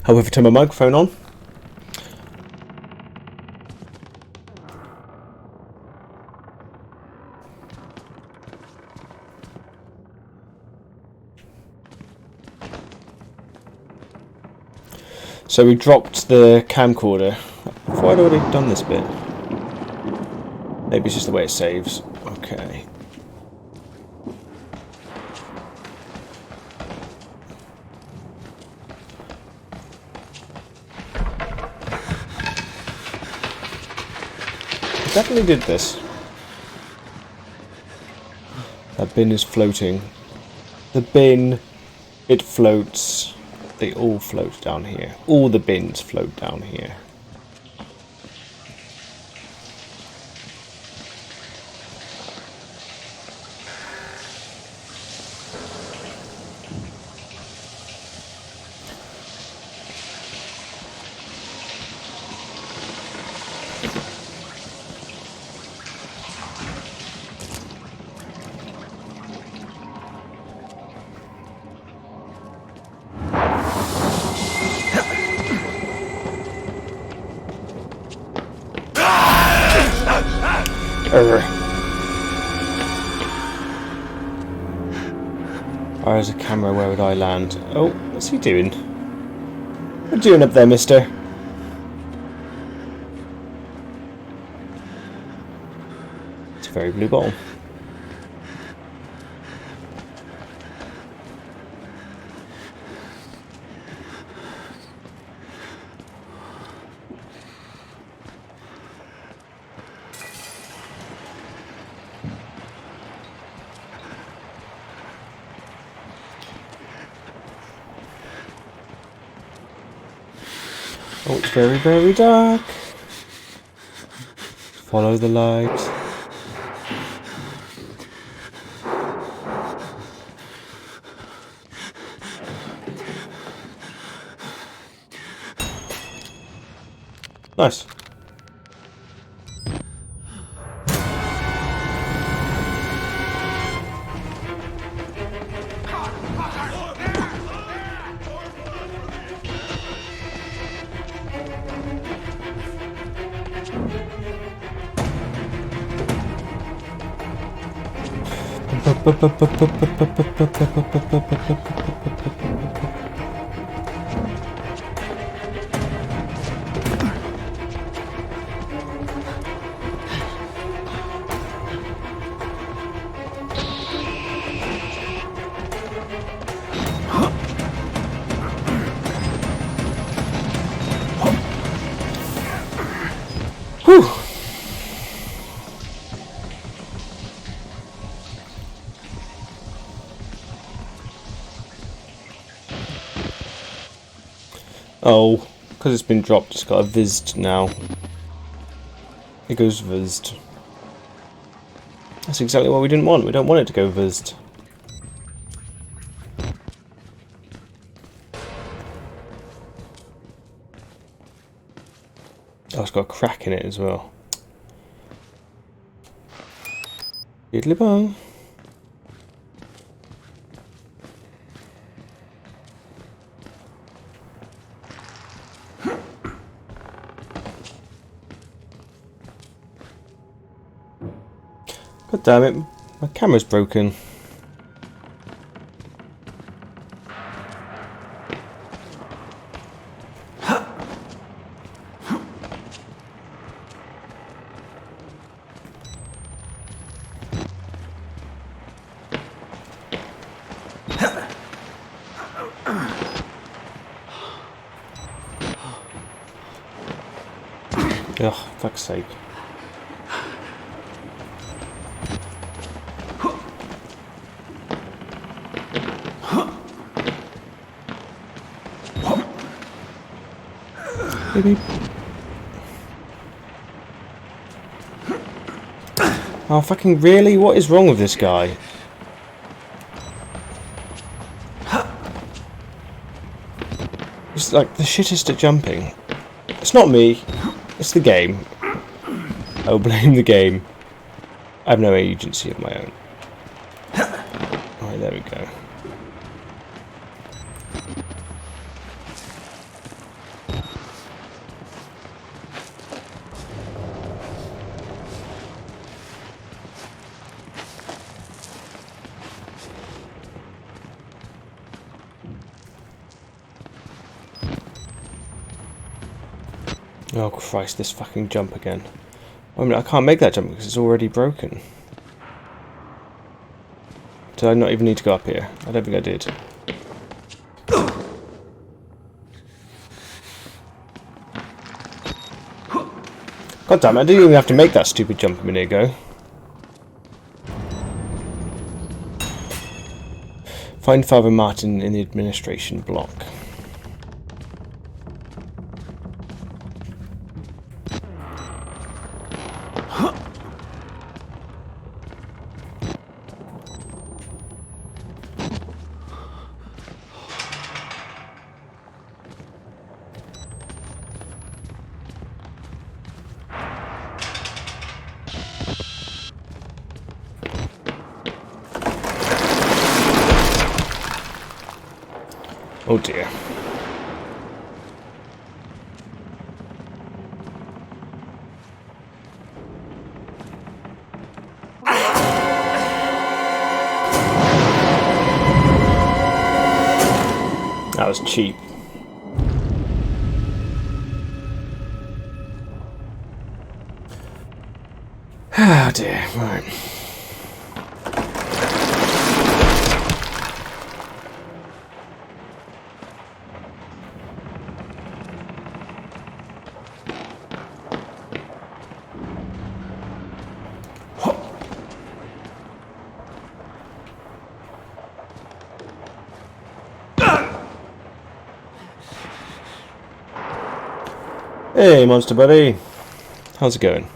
However, turn my microphone on. So we dropped the camcorder. I thought I'd already done this bit. Maybe it's just the way it saves. Okay. I definitely did this. That bin is floating. The bin, it floats. They all float down here. All the bins float down here. There's a camera, where would I land? Oh, what's he doing? What are you doing up there, mister? It's a very blue bottle. Oh, it's very, very dark. Follow the light. Nice. Whew. Oh, because it's been dropped, it's got a vised now. It goes vised. That's exactly what we didn't want. We don't want it to go vised. Oh, it's got a crack in it as well. Diddly bong. God damn it, my camera's broken. Ugh, fuck's sake. Maybe. Oh, fucking really? What is wrong with this guy? He's like the shittest at jumping. It's not me. It's the game. I will blame the game. I have no agency of my own. Alright, there we go. Oh Christ, this fucking jump again. I mean, I can't make that jump because it's already broken. Did I not even need to go up here? I don't think I did. God damn it, I didn't even have to make that stupid jump a minute ago. Find Father Martin in the administration block. Oh dear. That was cheap. Ah dear, right. Hey, monster buddy. How's it going?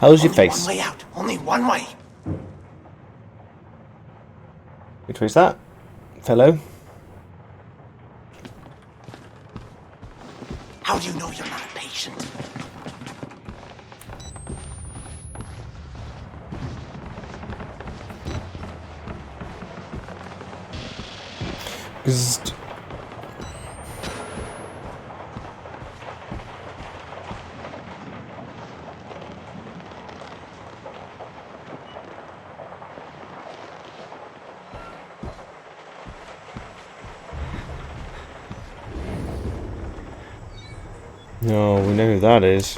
How's your face? One way out. Only one way. Which way's that, fellow? How do you know you're not a patient? Because no, we know who that is.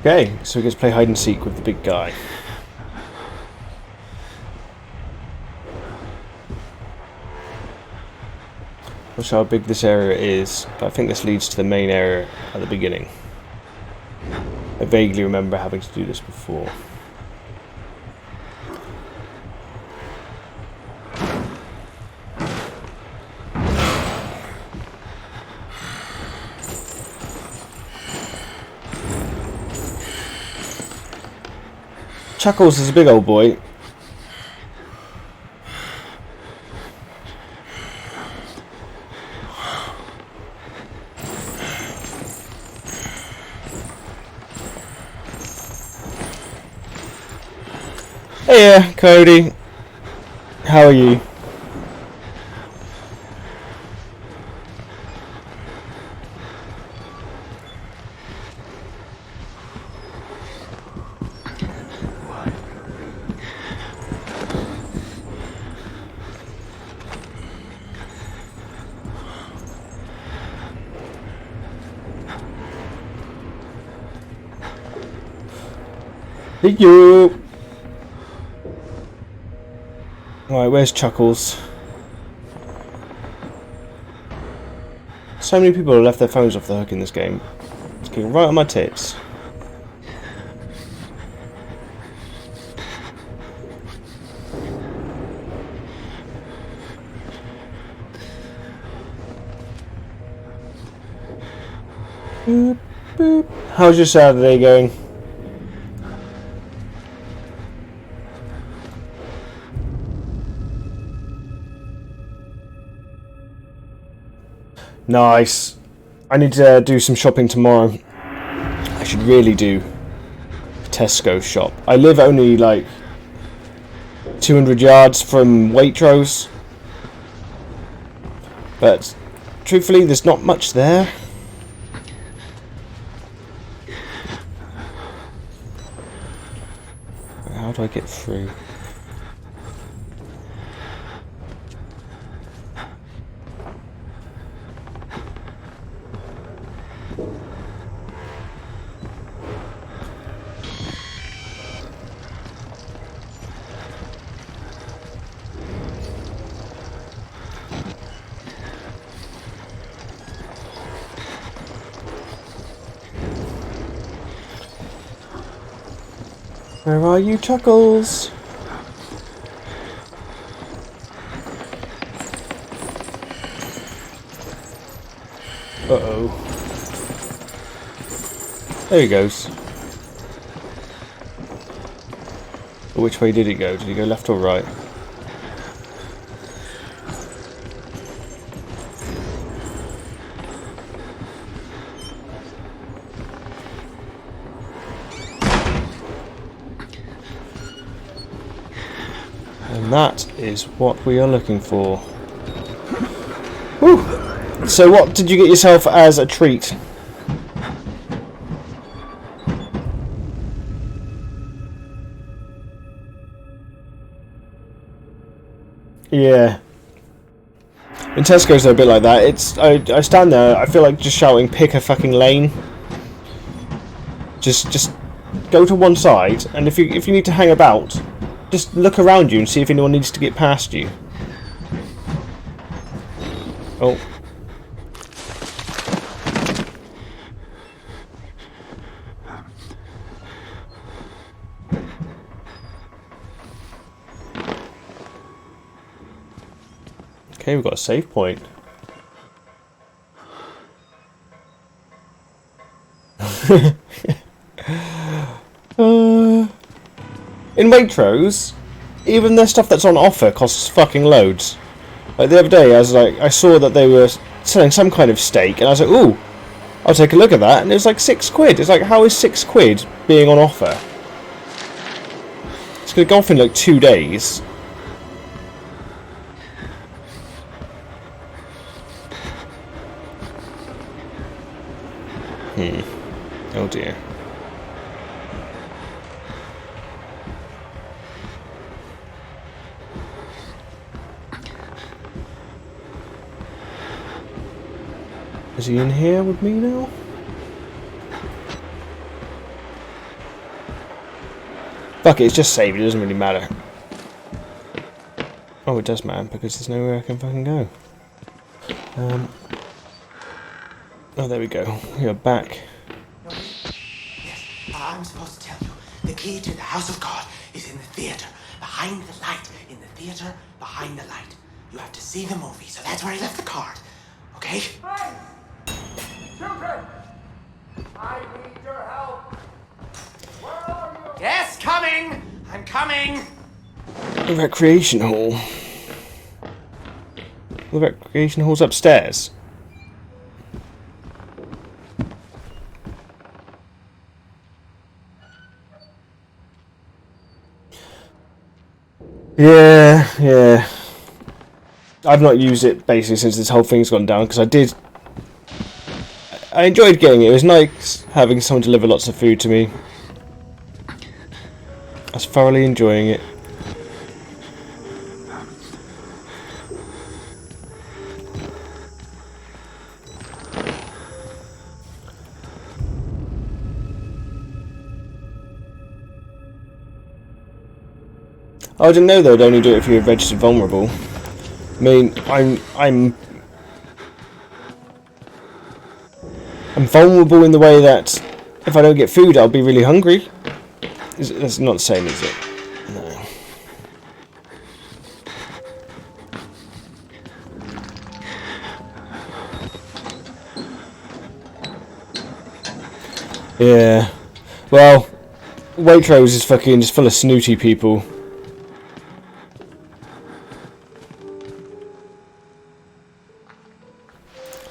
Okay, so we get to play hide and seek with the big guy. Not sure how big this area is, but I think this leads to the main area at the beginning. I vaguely remember having to do this before. Chuckles is a big old boy. Hey, Cody. How are you? Hey, you. Right, where's Chuckles? So many people have left their phones off the hook in this game. It's getting right on my tits. Boop, boop. How's your Saturday going? Nice. I need to do some shopping tomorrow. I should really do a Tesco shop. I live only like 200 yards from Waitrose, but truthfully there's not much there. How do I get through? Where are you, Chuckles? Uh-oh. There he goes. Which way did he go? Did he go left or right? And that is what we are looking for. Whew. So what did you get yourself as a treat? Yeah. In Tesco's they're a bit like that. It's I stand there, I feel like just shouting, pick a fucking lane. Just go to one side, and if you need to hang about, just look around you and see if anyone needs to get past you. Oh. Okay, we've got a save point. In Waitrose, even the stuff that's on offer costs fucking loads. Like the other day, I saw that they were selling some kind of steak, and I was like, ooh, I'll take a look at that, and it was like £6. It's like, how is £6 being on offer? It's gonna go off in like 2 days. Oh dear. Is he in here with me now? Fuck it, it's just saved, it doesn't really matter. Oh, it does matter, because there's nowhere I can fucking go. Oh, there we go. We are back. Yes, I'm supposed to tell you. The key to the house of God is in the theater, behind the light. In the theater, behind the light. You have to see the movie, so that's where I left the card. Okay? Hey! Children! I need your help! Where are you? Yes, coming! I'm coming! The recreation hall. The recreation hall's upstairs. Yeah. I've not used it basically since this whole thing's gone down, because I enjoyed getting it. It was nice having someone deliver lots of food to me. I was thoroughly enjoying it. I didn't know they'd only do it if you're registered vulnerable. I mean, I'm vulnerable in the way that if I don't get food, I'll be really hungry. That's not the same, is it? No. Yeah. Well, Waitrose is fucking just full of snooty people.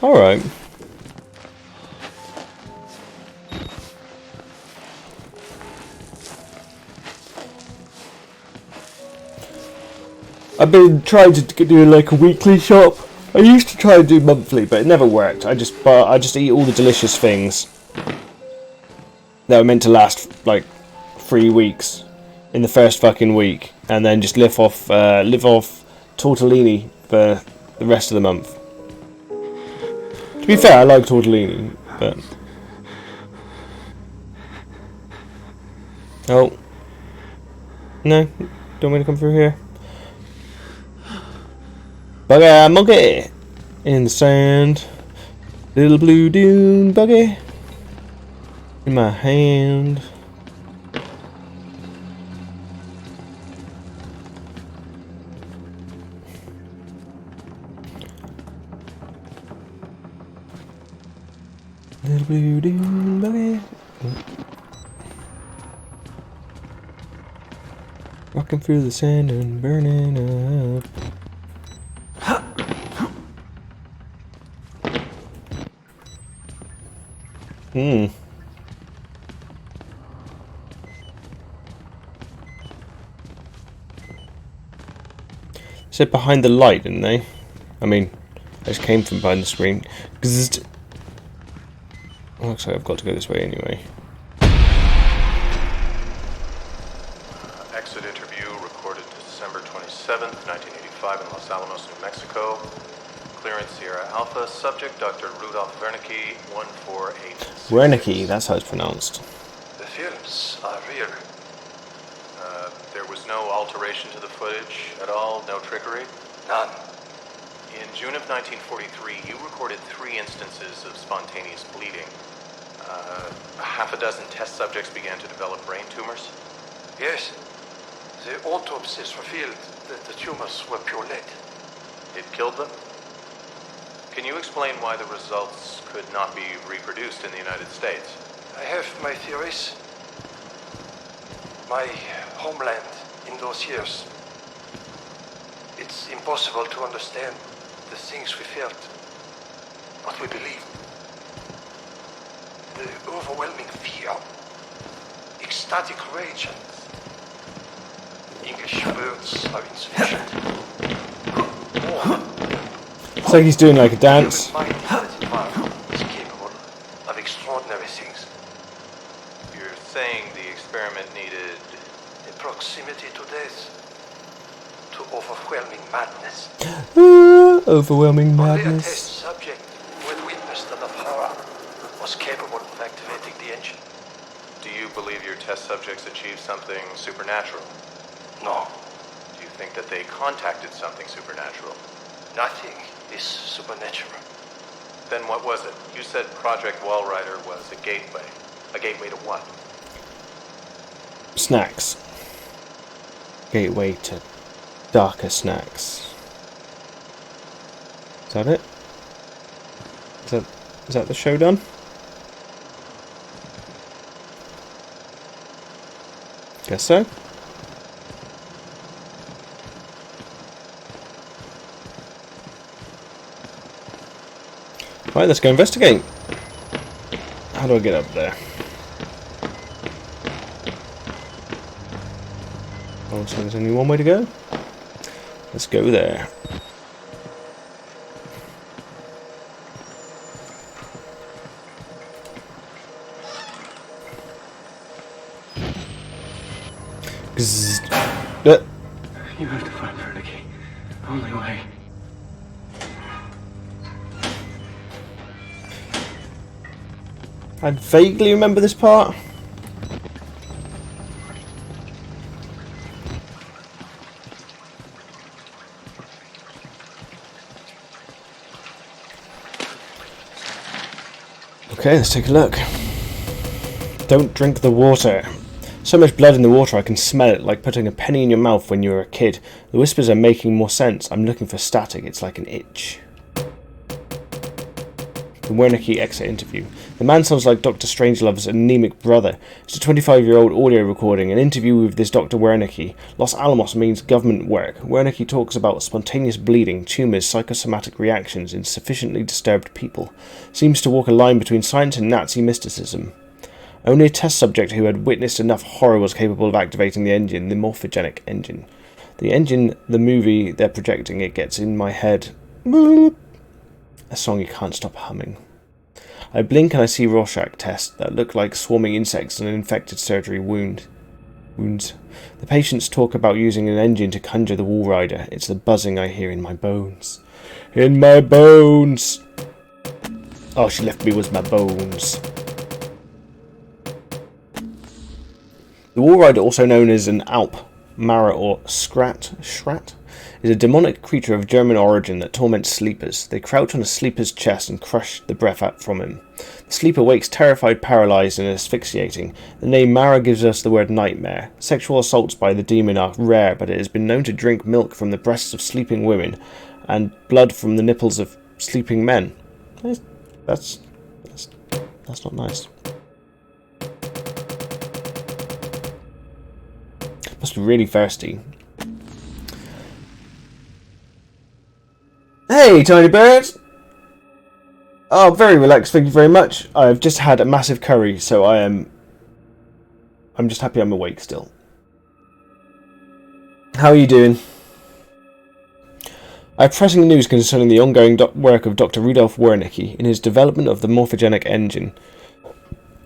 Alright. I've been trying to do like a weekly shop. I used to try and do monthly, but it never worked. I just eat all the delicious things that were meant to last like 3 weeks. in the first fucking week, and then just live off tortellini for the rest of the month. To be fair, I like tortellini, but oh no, don't want to come through here. Bugger monkey in the sand, little blue dune buggy in my hand. Little blue dune buggy. Walking through the sand and burning up. Said behind the light, didn't they? I mean, I just came from behind the screen. Looks like I've got to go this way anyway. Exit interview recorded December 27th, 1985 in Los Alamos, New Mexico. Clearance Sierra Alpha. Subject Dr. Rudolf Wernicke, 148. Wernicke, that's how it's pronounced. The films are real. There was no alteration to the footage at all? No trickery? None. In June of 1943, you recorded 3 instances of spontaneous bleeding. Half a dozen test subjects began to develop brain tumors. Yes. The autopsies revealed that the tumors were pure lead. It killed them? Can you explain why the results could not be reproduced in the United States? I have my theories. My homeland in those years. It's impossible to understand the things we felt, what we believed. The overwhelming fear, ecstatic rage, and English words are insufficient. It's like he's doing like a dance. Human mind in that environment is capable of extraordinary things. You're saying the experiment needed... The proximity to death, to overwhelming madness. Overwhelming Only a madness. test subject who had witnessed the horror was capable of activating the engine. Do you believe your test subjects achieved something supernatural? No, Do you think that they contacted something supernatural? nothing is supernatural. Then what was it? You said Project Wallrider was a gateway. A gateway to what? Snacks. Gateway to darker snacks. Is that it? Is that the show done? Guess so. Right, let's go investigate. How do I get up there? Oh, so there's only one way to go? Let's go there. You have to find Wernicke. Only way. I vaguely remember this part. Okay, let's take a look. Don't drink the water. So much blood in the water, I can smell it, like putting a penny in your mouth when you were a kid. The whispers are making more sense. I'm looking for static. It's like an itch. The Wernicke exit interview. The man sounds like Dr. Strangelove's anemic brother. It's a 25-year-old audio recording, an interview with this Dr. Wernicke. Los Alamos means government work. Wernicke talks about spontaneous bleeding, tumours, psychosomatic reactions in sufficiently disturbed people. Seems to walk a line between science and Nazi mysticism. Only a test subject who had witnessed enough horror was capable of activating the engine, the morphogenic engine. The engine, the movie they're projecting, it gets in my head. A song you can't stop humming. I blink and I see Rorschach tests that look like swarming insects on an infected surgery wound. Wounds. The patients talk about using an engine to conjure the Wall Rider. It's the buzzing I hear in my bones. In my bones! All she left me was my bones. The Wall Rider, also known as an Alp, Mara or Schrat, is a demonic creature of German origin that torments sleepers. They crouch on a sleeper's chest and crush the breath out from him. The sleeper wakes terrified, paralysed and asphyxiating. The name Mara gives us the word nightmare. Sexual assaults by the demon are rare, but it has been known to drink milk from the breasts of sleeping women and blood from the nipples of sleeping men. That's not nice. Must be really thirsty. Hey, tiny birds! Oh, very relaxed, thank you very much. I've just had a massive curry, so I'm just happy I'm awake still. How are you doing? I have pressing news concerning the ongoing work of Dr. Rudolf Wernicke in his development of the morphogenic engine.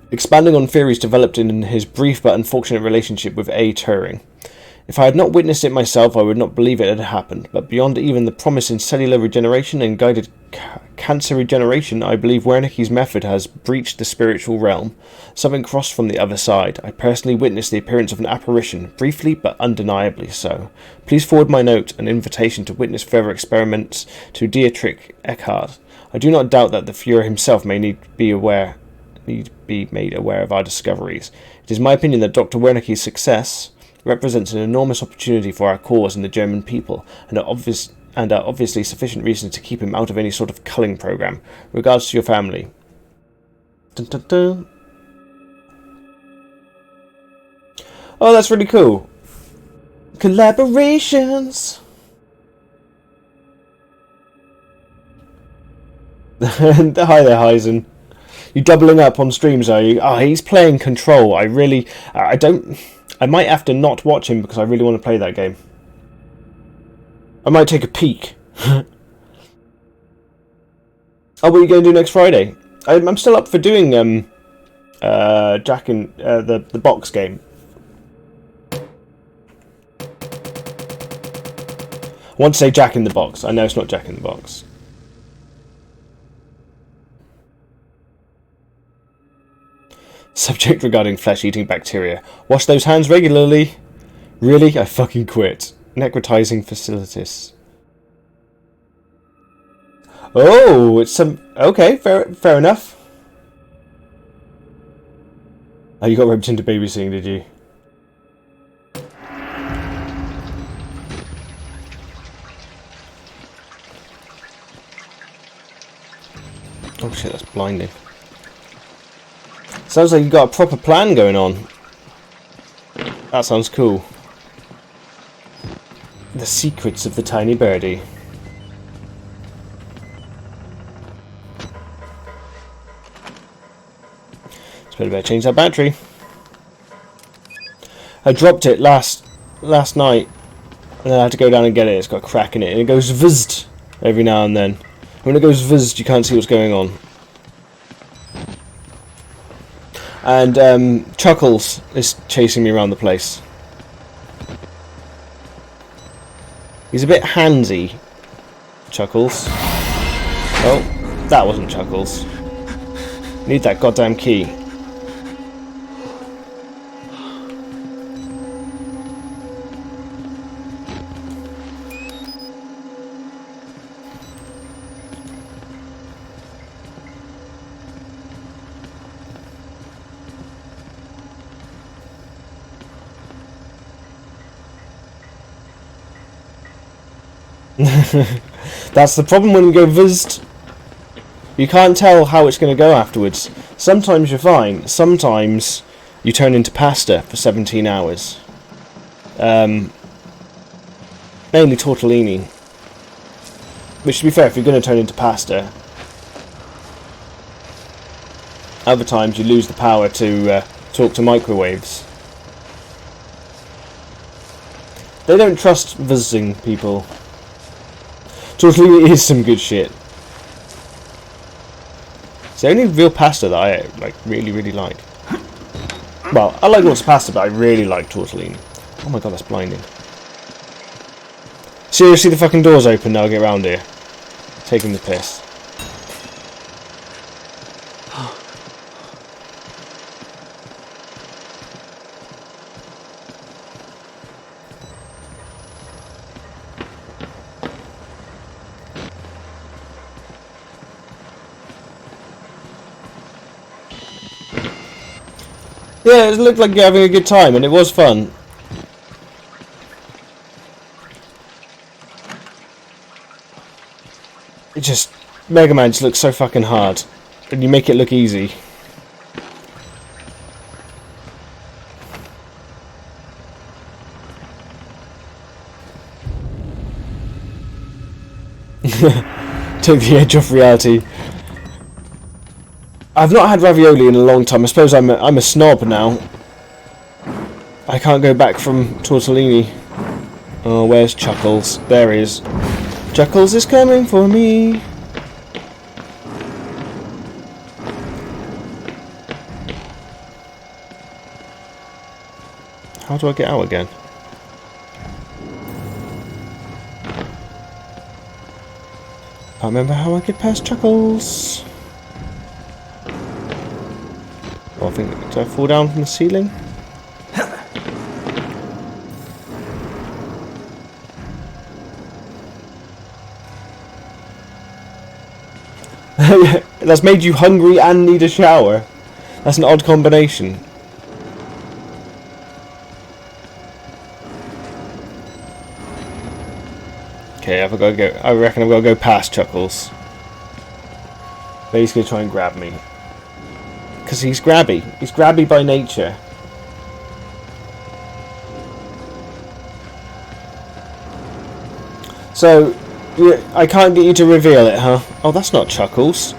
Expanding on theories developed in his brief but unfortunate relationship with A. Turing. If I had not witnessed it myself, I would not believe it had happened, but beyond even the promise in cellular regeneration and guided cancer regeneration, I believe Wernicke's method has breached the spiritual realm. Something crossed from the other side. I personally witnessed the appearance of an apparition, briefly but undeniably so. Please forward my note, an invitation to witness further experiments to Dietrich Eckart. I do not doubt that the Fuhrer himself may need to be made aware of our discoveries. It is my opinion that Dr. Wernicke's success represents an enormous opportunity for our cause and the German people, and are obviously sufficient reasons to keep him out of any sort of culling program. Regards to your family. Dun, dun, dun. Oh, that's really cool. Collaborations. Hi there, Heisen. You doubling up on streams, are you? Oh, he's playing Control. I might have to not watch him because I really want to play that game. I might take a peek. Oh, what are you going to do next Friday? I'm still up for doing Jack in the box game. I want to say Jack in the Box. I know it's not Jack in the Box. Subject regarding flesh-eating bacteria. Wash those hands regularly. Really? I fucking quit. Necrotizing facilities. Oh, it's some... Okay, fair enough. Oh, you got roped into babysitting, did you? Oh shit, that's blinding. Sounds like you got a proper plan going on. That sounds cool. The secrets of the tiny birdie. Just better change that battery. I dropped it last night, and then I had to go down and get it. It's got a crack in it, and it goes vizzed every now and then. When it goes vizzed, you can't see what's going on. And Chuckles is chasing me around the place. He's a bit handsy, Chuckles. Oh, that wasn't Chuckles. Need that goddamn key. That's the problem when you go visit. You can't tell how it's going to go afterwards. Sometimes you're fine. Sometimes you turn into pasta for 17 hours. Mainly tortellini. Which, to be fair, if you're going to turn into pasta, other times you lose the power to talk to microwaves. They don't trust visiting people. Tortellini is some good shit. It's the only real pasta that I really like. Well, I like lots of pasta, but I really like tortellini. Oh my god, that's blinding. Seriously, the fucking door's open now, get round here. Taking the piss. Yeah, it looked like you're having a good time, and it was fun. It just... Mega Man just looks so fucking hard. And you make it look easy. Take the edge off reality. I've not had ravioli in a long time. I suppose I'm a snob now. I can't go back from tortellini. Oh, where's Chuckles? There he is. Chuckles is coming for me. How do I get out again? I remember how I get past Chuckles. Oh, I think, did I fall down from the ceiling? That's made you hungry and need a shower. That's an odd combination. Okay, I've got to go. I reckon I've got to go past Chuckles. But he's going to try and grab me. Because he's grabby. He's grabby by nature. So, I can't get you to reveal it, huh? Oh, that's not Chuckles.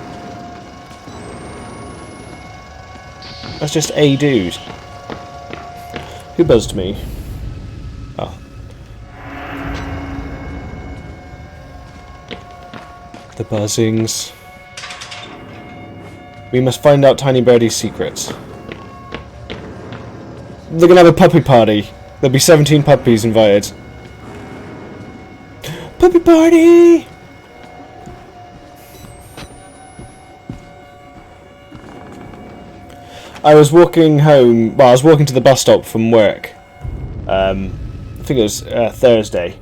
That's just a dude. Who buzzed me? Oh. The buzzings. We must find out Tiny Birdie's secrets. They're gonna have a puppy party. There'll be 17 puppies invited. Puppy party! I was walking home. Well, I was walking to the bus stop from work. I think it was Thursday,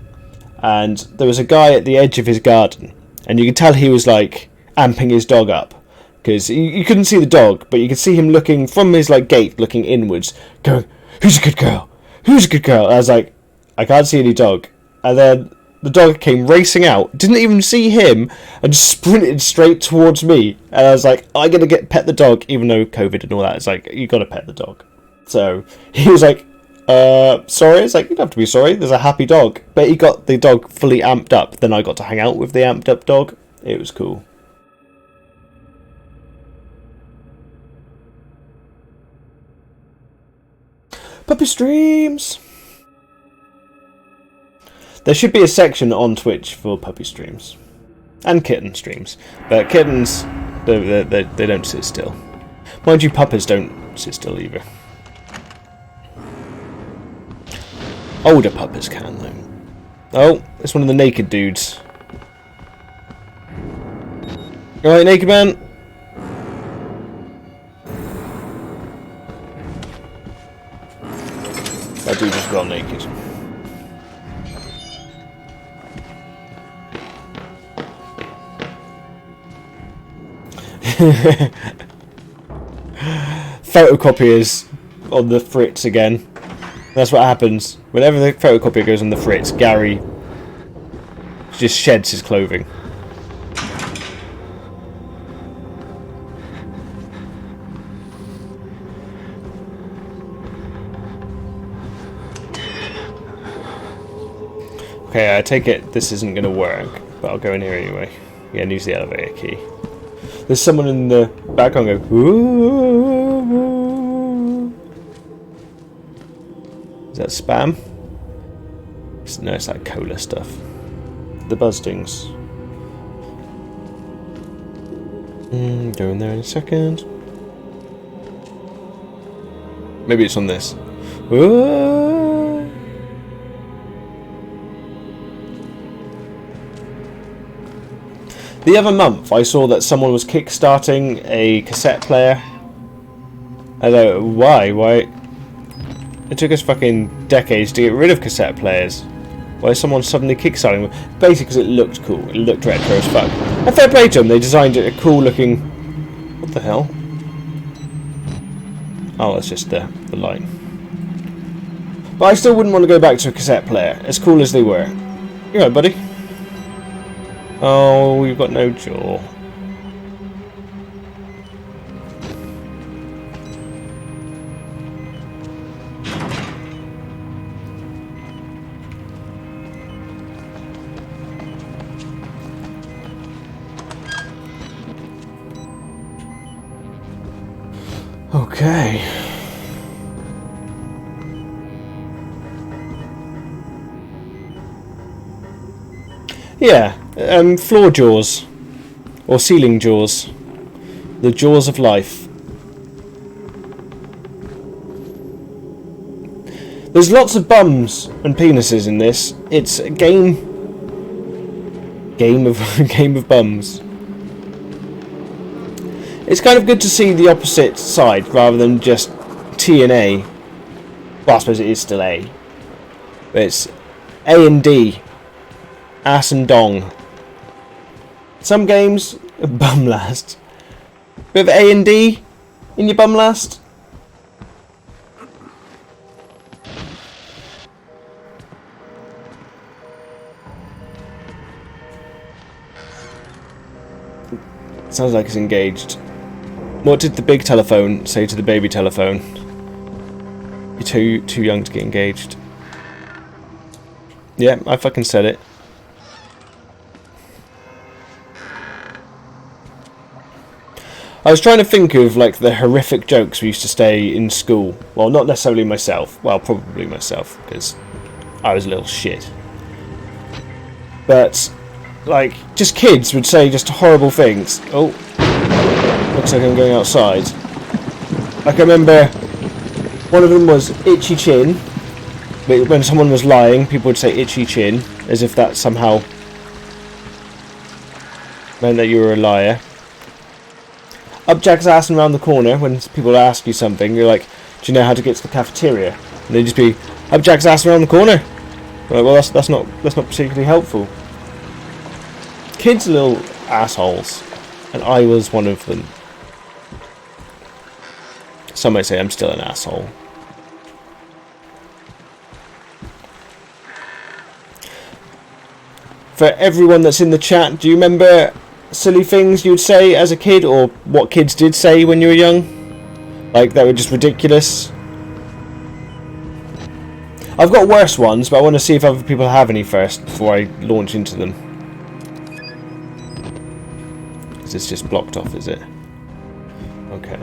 and there was a guy at the edge of his garden, and you could tell he was like amping his dog up. Because you couldn't see the dog, but you could see him looking from his like gate, looking inwards, going, "Who's a good girl? Who's a good girl?" And I was like, I can't see any dog. And then the dog came racing out, didn't even see him, and sprinted straight towards me. And I was like, I gotta pet the dog, even though COVID and all that. It's like, you gotta pet the dog. So he was like, sorry. It's like, you don't have to be sorry. There's a happy dog. But he got the dog fully amped up. Then I got to hang out with the amped up dog. It was cool. Puppy streams! There should be a section on Twitch for puppy streams. And kitten streams. But kittens, they don't sit still. Mind you, puppies don't sit still either. Older puppies can, though. Oh, it's one of the naked dudes. Alright, naked man? That dude is well naked. Photocopiers on the fritz again. That's what happens. Whenever the photocopier goes on the fritz, Gary just sheds his clothing. Okay, I take it this isn't going to work, but I'll go in here anyway. Yeah, and use the elevator key. There's someone in the background going, ooh. Is that spam? No, it's like cola stuff. The buzzings. Go in there in a second. Maybe it's on this. Ooh. The other month, I saw that someone was kickstarting a cassette player. I don't know why. Why? It took us fucking decades to get rid of cassette players. Why is someone suddenly kickstarting? Basically, because it looked cool. It looked retro as fuck. And fair play to them. They designed it a cool looking. What the hell? Oh, that's just the line. But I still wouldn't want to go back to a cassette player, as cool as they were. You know, buddy. Oh, we've got no jaw. Okay. Yeah, floor jaws. Or ceiling jaws. The jaws of life. There's lots of bums and penises in this. It's a game of bums. It's kind of good to see the opposite side rather than just T and A. Well, I suppose it is still A. But it's A and D. Ass and dong. Some games, bum last. Bit of A and D in your bum last. Sounds like it's engaged. What did the big telephone say to the baby telephone? You're too young to get engaged. Yeah, I fucking said it. I was trying to think of like the horrific jokes we used to say in school. Well, not necessarily myself. Well, probably myself, because I was a little shit. But like, just kids would say just horrible things. Oh, looks like I'm going outside. Like, I remember one of them was itchy chin. But when someone was lying, people would say itchy chin, as if that somehow meant that you were a liar. Up Jack's ass and round the corner. When people ask you something, you're like, do you know how to get to the cafeteria? And they'd just be, up Jack's ass and round the corner. Like, well, that's not particularly helpful. Kids are little assholes, and I was one of them. Some might say I'm still an asshole. For everyone that's in the chat, do you remember silly things you'd say as a kid, or what kids did say when you were young? Like, that were just ridiculous? I've got worse ones, but I want to see if other people have any first before I launch into them. Is this just blocked off, is it? Okay.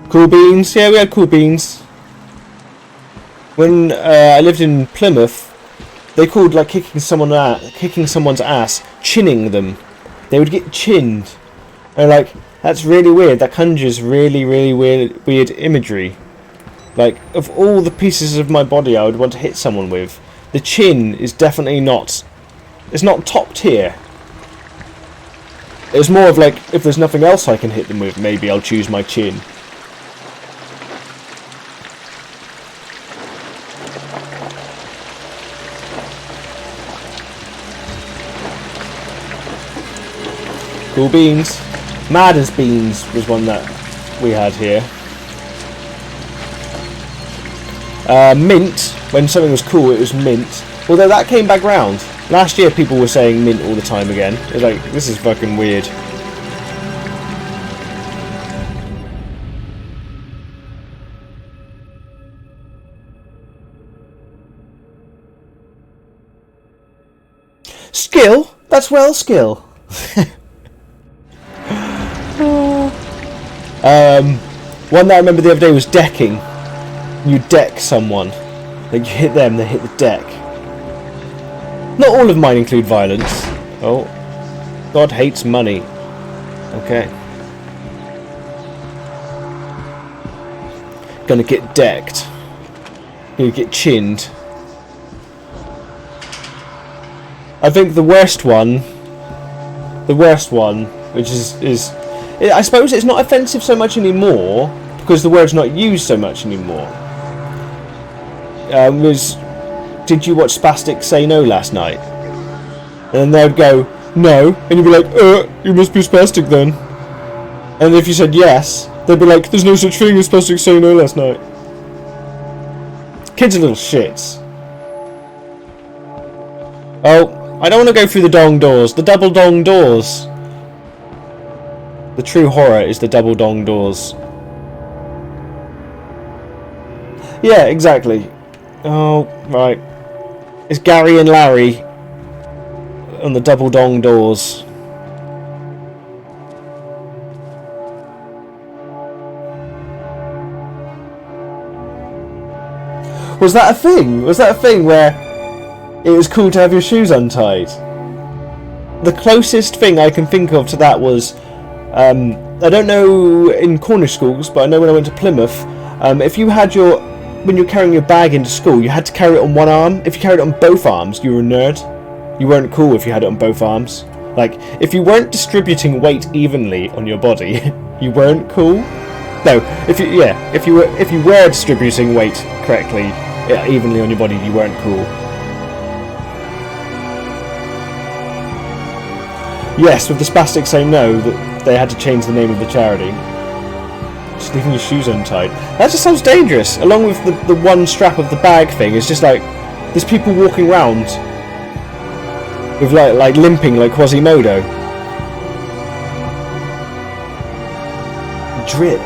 Cool beans? Yeah, we had cool beans. When I lived in Plymouth, they called like kicking someone's ass chinning them. They would get chinned. And like, that's really weird. That conjures really, really weird imagery. Like, of all the pieces of my body I would want to hit someone with, the chin is definitely not. It's not top tier. It's more of like, if there's nothing else I can hit them with, maybe I'll choose my chin. Cool beans. Mad as beans was one that we had here. Mint. When something was cool, it was mint. Although that came back round. Last year, people were saying mint all the time again. It's like, this is fucking weird. Skill? That's well skill. One that I remember the other day was decking. You deck someone. Like, you hit them, they hit the deck. Not all of mine include violence. Oh. God hates money. Okay. gonna get decked. Gonna get chinned. I think the worst one, which is I suppose it's not offensive so much anymore because the word's not used so much anymore. Was, did you watch Spastic say no last night? And they'd go, no, and you'd be like, you must be spastic then. And if you said yes, they'd be like, there's no such thing as spastic say no last night. Kids are little shits. Oh, I don't want to go through the dong doors. The double dong doors. The true horror is the double dong doors. Yeah, exactly. Oh, right. It's Gary and Larry on the double dong doors. Was that a thing? Was that a thing where it was cool to have your shoes untied? The closest thing I can think of to that was, I don't know in Cornish schools, but I know when I went to Plymouth, if you had when you're carrying your bag into school, you had to carry it on one arm. If you carried it on both arms, you were a nerd. You weren't cool if you had it on both arms. Like, if you weren't distributing weight evenly on your body, you weren't cool. No, if you were distributing weight correctly, evenly on your body, you weren't cool. Yes, with the Spastics saying no, that they had to change the name of the charity. Just leaving your shoes untied. That just sounds dangerous. Along with the one strap of the bag thing, it's just like there's people walking around with like limping like Quasimodo. Drip.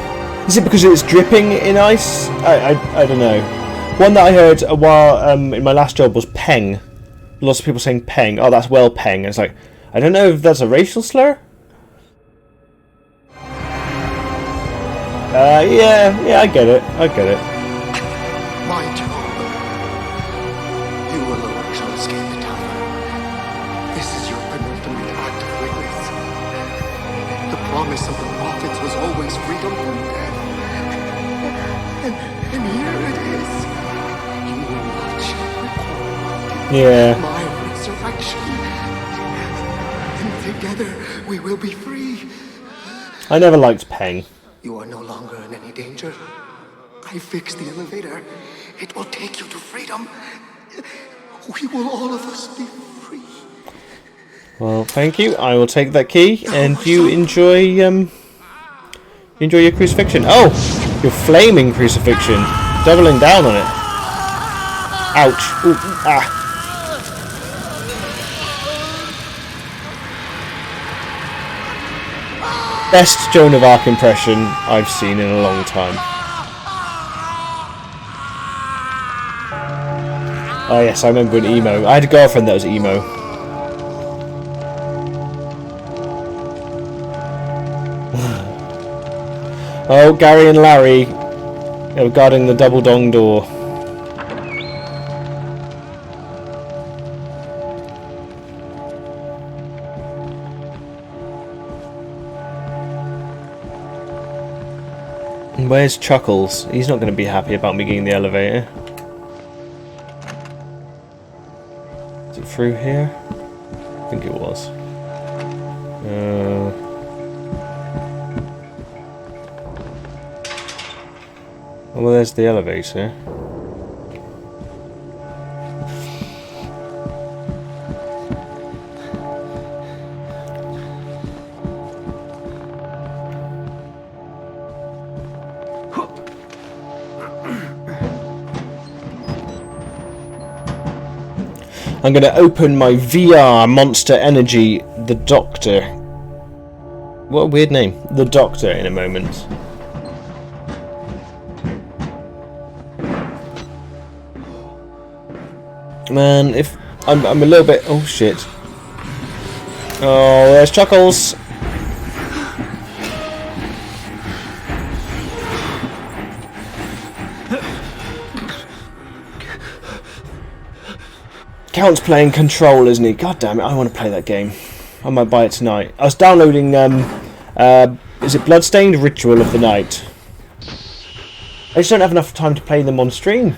Is it because it's dripping in ice? I don't know. One that I heard a while in my last job was peng. Lots of people saying peng. Oh, that's well peng. And it's like, I don't know if that's a racial slur. Yeah, I get it. My job. You alone shall escape the tower. This is your penultimate act of witness. The promise of the prophets was always freedom from death. And here it is. You will watch my resurrection. And together we will be free. I never liked peng. You are no longer in any danger. I fixed the elevator. It will take you to freedom. We will all of us be free. Well, thank you. I will take that key, and you enjoy your crucifixion. Oh, your flaming crucifixion, doubling down on it. Ouch! Ooh, ah. Best Joan of Arc impression I've seen in a long time. Oh yes, I remember an emo. I had a girlfriend that was emo. Oh, Gary and Larry are guarding the double dong door. Where's Chuckles? He's not going to be happy about me getting the elevator. Is it through here? I think it was. Oh, well, there's the elevator. I'm going to open my VR Monster Energy, the Doctor. What a weird name. The Doctor in a moment. Man, if... I'm a little bit... Oh, shit. Oh, there's Chuckles. Count's playing Control, isn't he? God damn it, I want to play that game. I might buy it tonight. I was downloading, is it Bloodstained? Ritual of the Night. I just don't have enough time to play them on stream.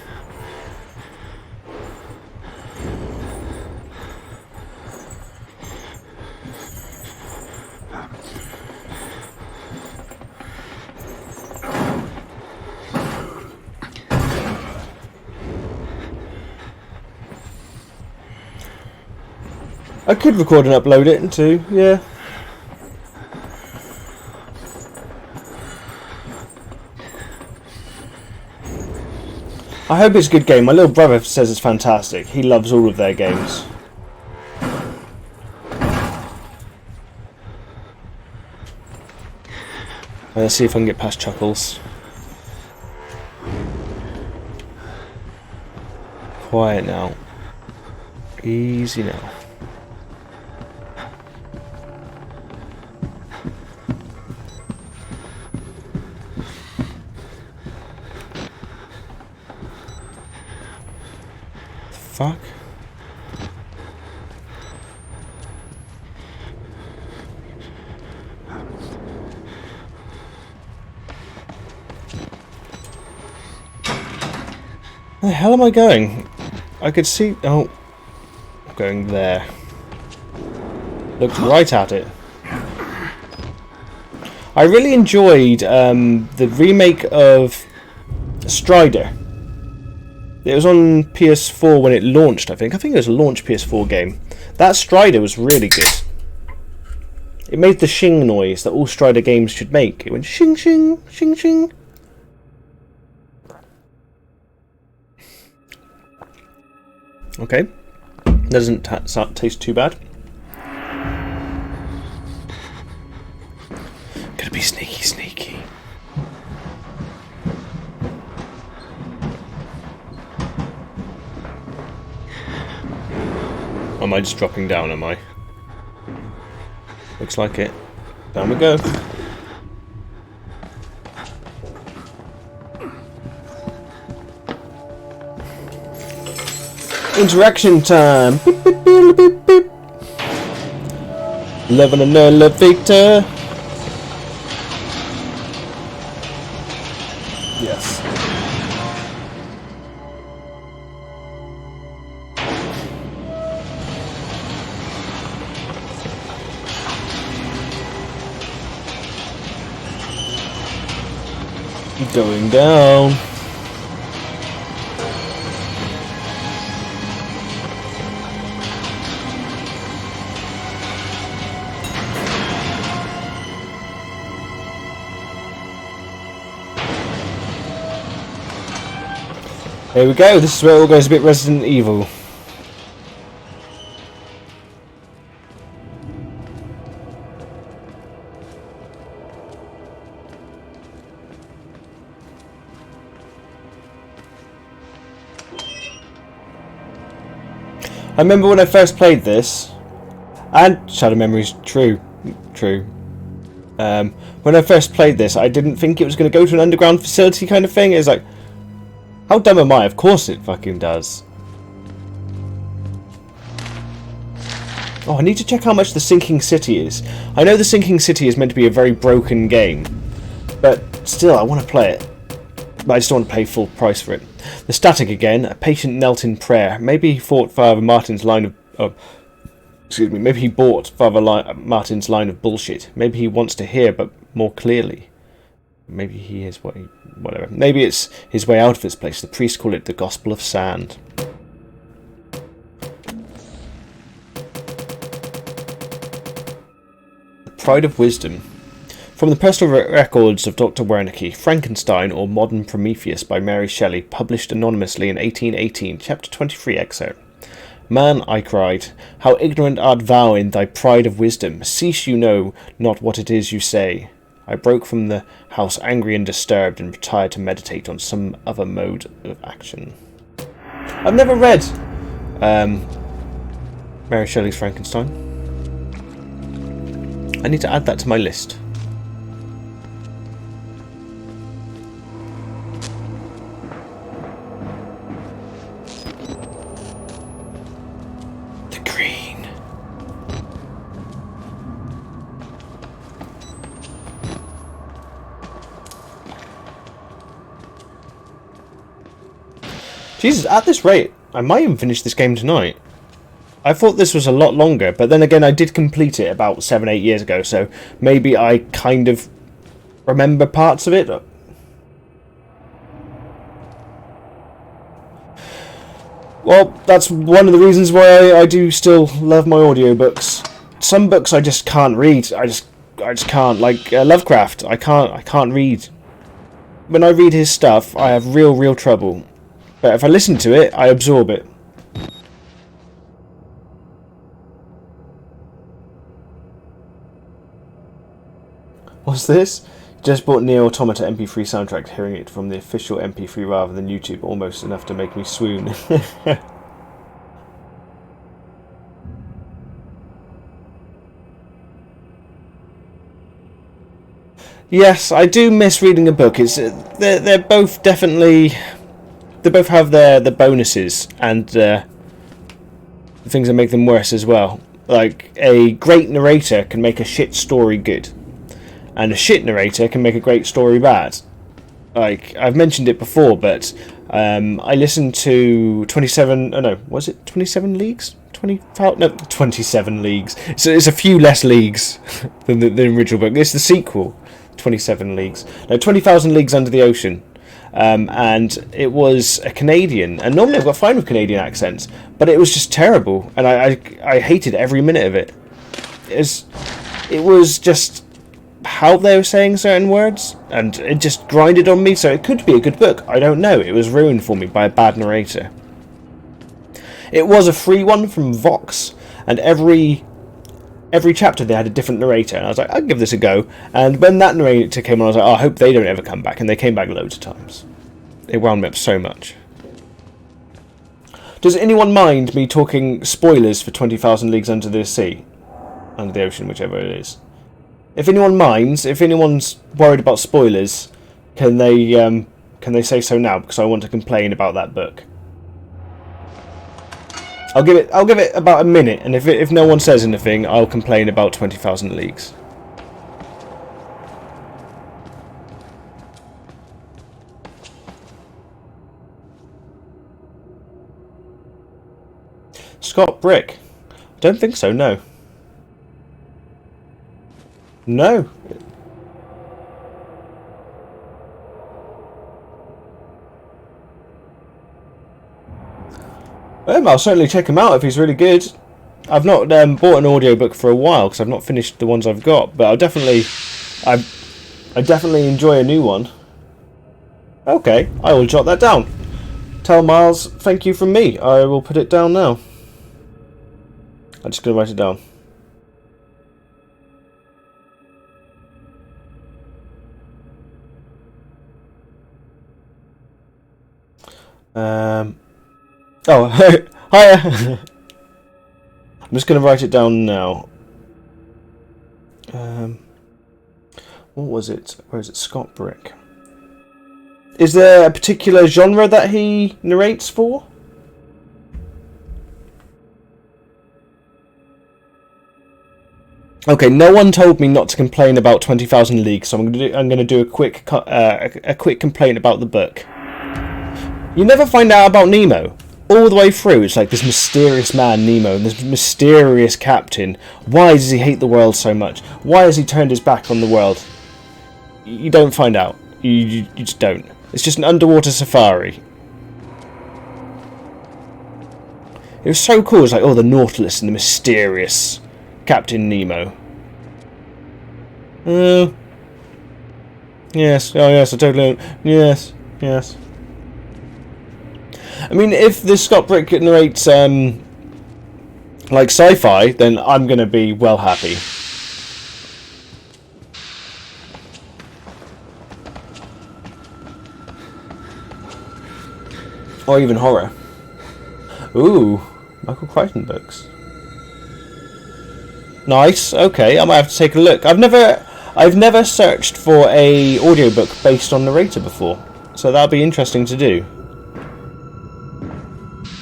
I could record and upload it too, yeah. I hope it's a good game. My little brother says it's fantastic. He loves all of their games. Let's see if I can get past Chuckles. Quiet now. Easy now. Fuck. Where the hell am I going? I could see. Oh, I'm going there. Looked right at it. I really enjoyed the remake of Strider. It was on PS4 when it launched, I think. I think it was a launch PS4 game. That Strider was really good. It made the shing noise that all Strider games should make. It went shing shing, shing shing. Okay. Doesn't taste too bad. Gotta be sneaky, sneaky. Am I just dropping down, am I? Looks like it. Down we go. Interaction time! Beep, beep, beep, beep, beep. Love on an elevator! Yes. Going down. There we go, this is where it all goes a bit Resident Evil. I remember when I first played this, and Shadow Memories, true. When I first played this, I didn't think it was going to go to an underground facility kind of thing. It was like, how dumb am I? Of course it fucking does. Oh, I need to check how much the Sinking City is. I know the Sinking City is meant to be a very broken game, but still, I want to play it. But I just don't want to pay full price for it. The static again. A patient knelt in prayer. Maybe he thought Father Martin's line of... excuse me. Maybe he bought Father Martin's line of bullshit. Maybe he wants to hear, but more clearly. Maybe he is what he... whatever. Maybe it's his way out of this place. The priests call it the Gospel of Sand. The Pride of Wisdom. From the personal records of Dr. Wernicke, Frankenstein or Modern Prometheus by Mary Shelley, published anonymously in 1818, chapter 23 excerpt. Man, I cried, how ignorant art thou in thy pride of wisdom! Cease, you know not what it is you say. I broke from the house angry and disturbed and retired to meditate on some other mode of action. I've never read Mary Shelley's Frankenstein. I need to add that to my list. The green. Jesus, at this rate, I might even finish this game tonight. I thought this was a lot longer, but then again, I did complete it about 7-8 years ago, so maybe I kind of remember parts of it. Well, that's one of the reasons why I do still love my audiobooks. Some books I just can't read. I just can't. Like Lovecraft, I can't read. When I read his stuff, I have real trouble. But if I listen to it, I absorb it. What's this? Just bought Nier Automata MP3 soundtrack, hearing it from the official MP3 rather than YouTube, almost enough to make me swoon. Yes, I do miss reading a book. It's they're both definitely, they both have their bonuses and things that make them worse as well. Like a great narrator can make a shit story good, and a shit narrator can make a great story bad. Like, I've mentioned it before, but I listened to 27... Oh no, was it 27 Leagues? 27 Leagues. So it's a few less leagues than the original book. It's the sequel, 27 Leagues. No, 20,000 Leagues Under the Ocean. And it was a Canadian. And normally I've got fine with Canadian accents, but it was just terrible. And I hated every minute of it. It was just how they were saying certain words, and it just grinded on me. So it could be a good book, I don't know. It was ruined for me by a bad narrator. It was a free one from Vox, and every chapter they had a different narrator, and I was like, I'll give this a go. And when that narrator came on, I was like, oh, I hope they don't ever come back. And they came back loads of times. It wound me up so much. Does anyone mind me talking spoilers for 20,000 Leagues Under the Sea? Under the Ocean, whichever it is. If anyone minds, if anyone's worried about spoilers, can they say so now? Because I want to complain about that book. I'll give it about a minute, and if no one says anything, I'll complain about 20,000 Leagues. Scott Brick? Don't think so. No. No. I'll certainly check him out if he's really good. I've not bought an audiobook for a while because I've not finished the ones I've got, but I definitely enjoy a new one. Okay, I will jot that down. Tell Miles thank you from me. I will put it down now. I'm just going to write it down. Oh, hiya! I'm just going to write it down now. What was it? Where is it? Scott Brick. Is there a particular genre that he narrates for? Okay, no one told me not to complain about 20,000 Leagues, so I'm going to do a quick complaint about the book. You never find out about Nemo. All the way through, it's like this mysterious man, Nemo, and this mysterious captain. Why does he hate the world so much? Why has he turned his back on the world? You don't find out. You just don't. It's just an underwater safari. It was so cool. It's like, oh, the Nautilus and the mysterious Captain Nemo. Yes. Oh, yes, I totally... Yes. I mean, if the Scott Brick narrates, like sci-fi, then I'm going to be well happy. Or even horror. Ooh, Michael Crichton books. Nice. Okay, I might have to take a look. I've never searched for a audiobook based on narrator before, so that'll be interesting to do.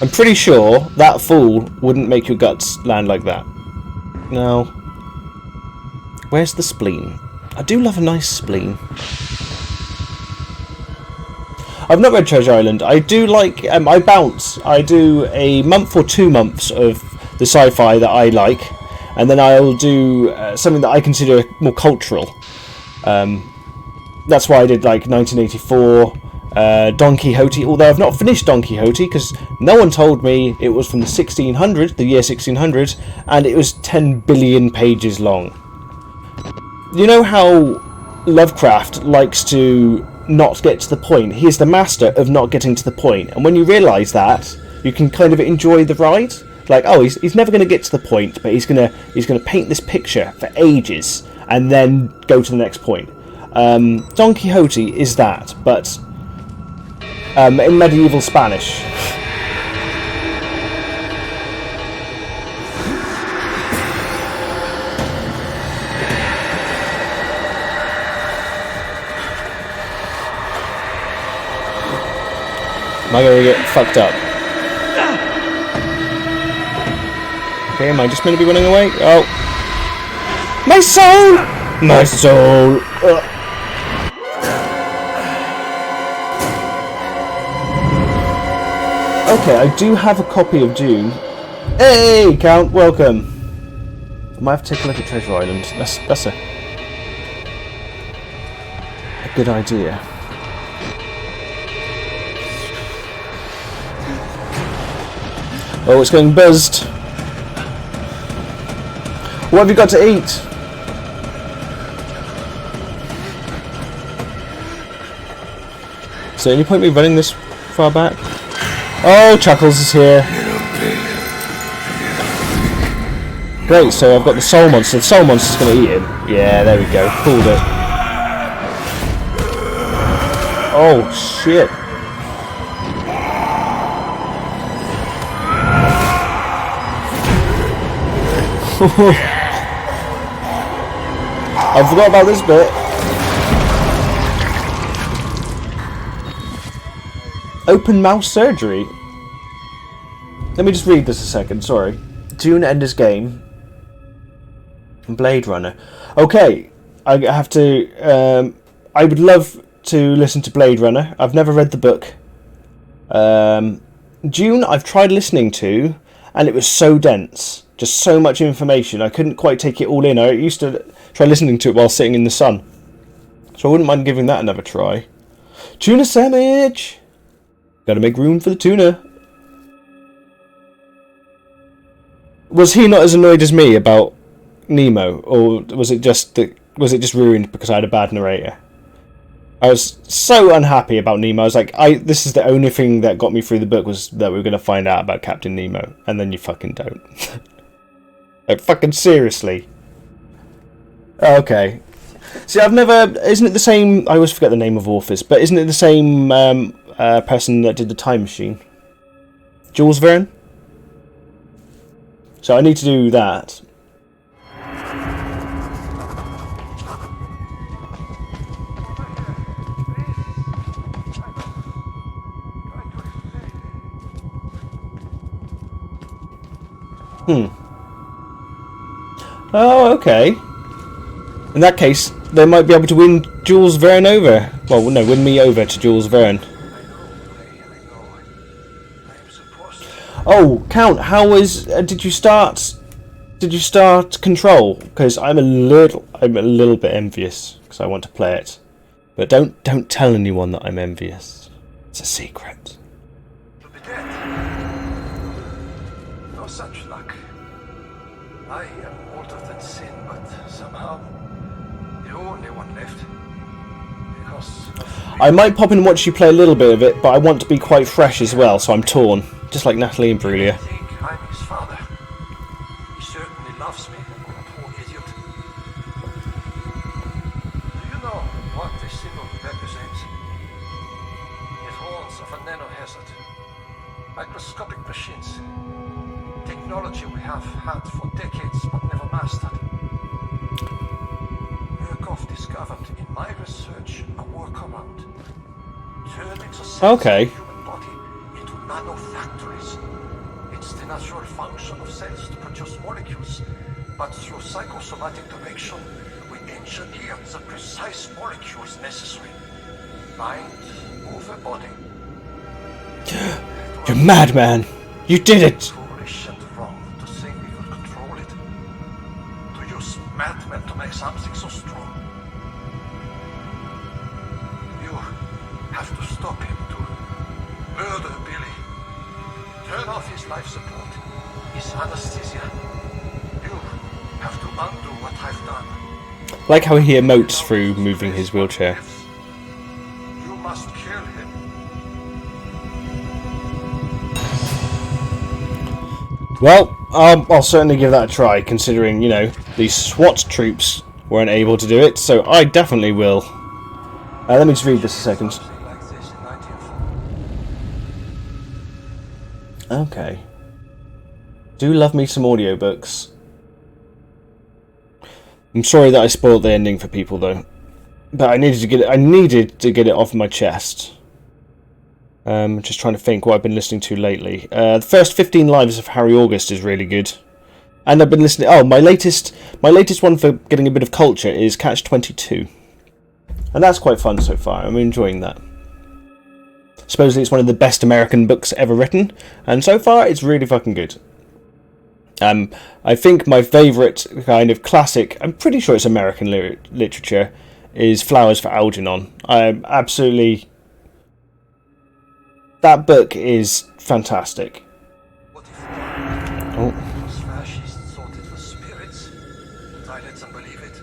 I'm pretty sure that fool wouldn't make your guts land like that. Now, where's the spleen? I do love a nice spleen. I've not read Treasure Island. I do like. I bounce. I do a month or 2 months of the sci-fi that I like, and then I'll do something that I consider more cultural. That's why I did like 1984, Don Quixote. Although I've not finished Don Quixote because no one told me it was from the 1600s, the year 1600, and it was 10 billion pages long. You know how Lovecraft likes to not get to the point? He is the master of not getting to the point, and when you realise that, you can kind of enjoy the ride. Like, oh, he's never going to get to the point, but he's gonna paint this picture for ages and then go to the next point. Don Quixote is that, but in medieval Spanish. Am I going to get fucked up? Okay, am I just going to be running away? Oh. My soul! My soul! Okay, I do have a copy of Dune. Hey, Count, welcome. I might have to take a look at Treasure Island. That's a good idea. Oh, it's going buzzed. What have you got to eat? Is there any point me running this far back? Oh, Chuckles is here. Great, so I've got the soul monster. The soul monster's going to eat him. Yeah, there we go. Pulled it. Oh, shit. I forgot about this bit. Open mouth surgery. Let me just read this a second, sorry. Dune Ender's Game. Blade Runner. Okay, I have to... I would love to listen to Blade Runner. I've never read the book. Dune, I've tried listening to, and it was so dense. Just so much information. I couldn't quite take it all in. I used to try listening to it while sitting in the sun. So I wouldn't mind giving that another try. Tuna sandwich! Gotta make room for the tuna. Was he not as annoyed as me about Nemo, or was it just ruined because I had a bad narrator? I was so unhappy about Nemo. I was like, this is the only thing that got me through the book, was that we were going to find out about Captain Nemo, and then you fucking don't. Like, fucking seriously. Okay. See, I've never... Isn't it the same... I always forget the name of authors, but isn't it the same person that did The Time Machine? Jules Verne? So I need to do that. Oh, okay. In that case, they might be able to win Jules Verne over. Well, no, win me over to Jules Verne. Oh, Count, how was... did you start Control? Because I'm a little bit envious, because I want to play it. But don't tell anyone that I'm envious. It's a secret. You'll be dead. No such luck. I am older than sin, but somehow the only one left. Because I might pop in and watch you play a little bit of it, but I want to be quite fresh as well, so I'm torn. Just like Natalie and Brulia. I think I'm his father. He certainly loves me, poor idiot. Do you know what this symbol represents? It warns of a nanohazard. Microscopic machines. Technology we have had for decades but never mastered. Murkoff discovered in my research a workaround. Turning society human body into nanofactories. It's the natural function of cells to produce molecules, but through psychosomatic direction, we engineer the precise molecules necessary. mind over body. You're mad, man. You did it. Foolish and wrong to think we could control it. To use madmen to make something so strong. You have to stop him, to murder Billy. Turn off his life support, his anesthesia. You have to undo what I've done. Like how he emotes through moving his wheelchair. You must kill him. Well, I'll certainly give that a try, considering, you know, these SWAT troops weren't able to do it, so I definitely will. Let me just read this a second. Something like this in 1940. Okay. Do love me some audiobooks. I'm sorry that I spoiled the ending for people, though. But I needed to get it off my chest. Just trying to think what I've been listening to lately. The first 15 lives of Harry August is really good. And I've been listening... Oh, my latest one for getting a bit of culture is Catch-22. And that's quite fun so far. I'm enjoying that. Supposedly it's one of the best American books ever written. And so far, it's really fucking good. I think my favourite kind of classic... I'm pretty sure it's American literature... is Flowers for Algernon. I'm absolutely... That book is fantastic. What if Oh. those fascists thought it was spirits? And I let them believe it.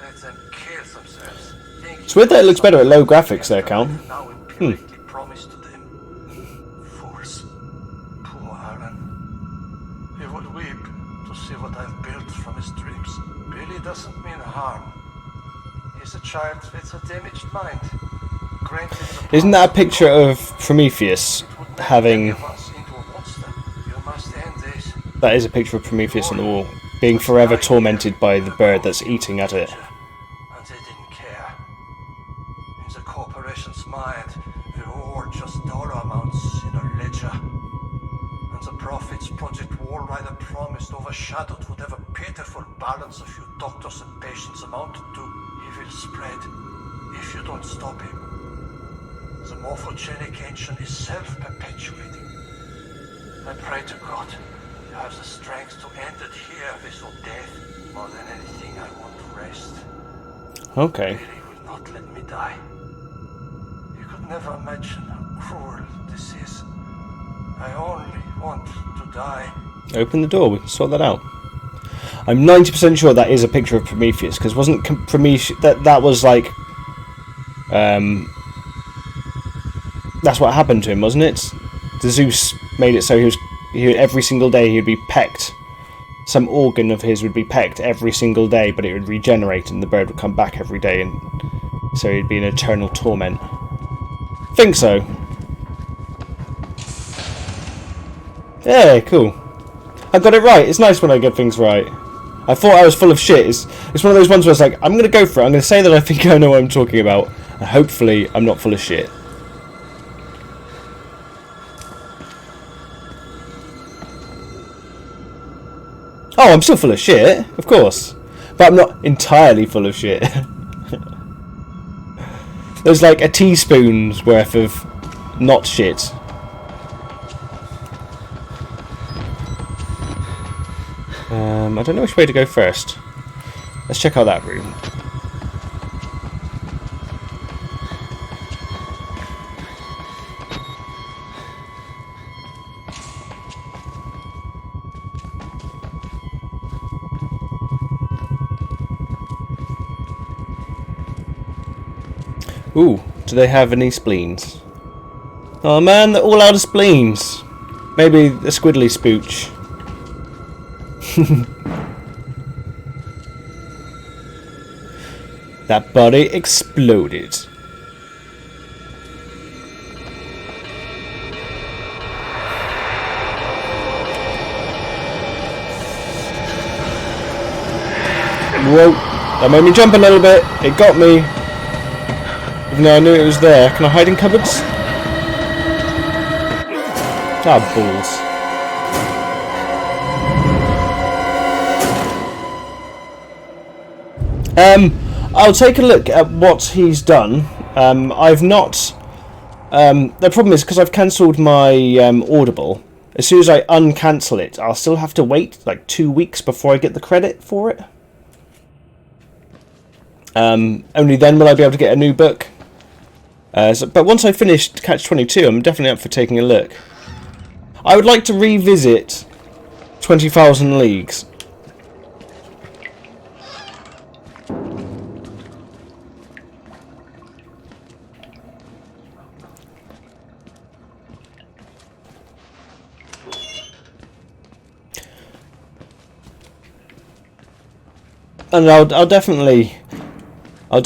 Let them kill themselves. It's weird that it looks better at low graphics there, Cal. Now empirically promised to them. Fools. Poor Alan. He would weep to see what I've built from his dreams. Billy doesn't mean harm. He's a child with a damaged mind. Granted the Isn't that a picture of Prometheus having... of us into a monster. You must end this. That is a picture of Prometheus on the wall, being forever tormented by the bird that's eating at it. And they didn't care. In the corporation's mind, we're all just dollar amounts in a ledger. And the profits Project Wall Rider promised overshadowed whatever pitiful balance a few doctors and patients amounted to. He will spread if you don't stop him. The morphogenic ancient is self-perpetuating. I pray to God you have the strength to end it here with your death. More than anything, I want to rest. Okay. Billy will not let me die. You could never imagine how cruel this is. I only want to die. Open the door, we can sort that out. I'm 90% sure that is a picture of Prometheus, because wasn't Prometheus... That was like... That's what happened to him, wasn't it? The Zeus made it so every single day he would be pecked. Some organ of his would be pecked every single day, but it would regenerate and the bird would come back every day, and so he'd be in eternal torment. Think so. Yeah, cool. I got it right. It's nice when I get things right. I thought I was full of shit. It's one of those ones where it's like, I'm going to go for it. I'm going to say that I think I know what I'm talking about, and hopefully I'm not full of shit. Oh, I'm still full of shit, of course. But I'm not entirely full of shit. There's like a teaspoon's worth of not shit. I don't know which way to go first. Let's check out that room. Ooh, do they have any spleens? Oh man, they're all out of spleens. Maybe a squiddly spooch. That body exploded. Whoa, that made me jump a little bit. It got me. Even though I knew it was there. Can I hide in cupboards? Ah, balls. I'll take a look at what he's done. I've not. The problem is because I've cancelled my Audible. As soon as I uncancel it, I'll still have to wait like 2 weeks before I get the credit for it. Only then will I be able to get a new book. But once I finish Catch-22, I'm definitely up for taking a look. I would like to revisit 20,000 Leagues. And I'll definitely. I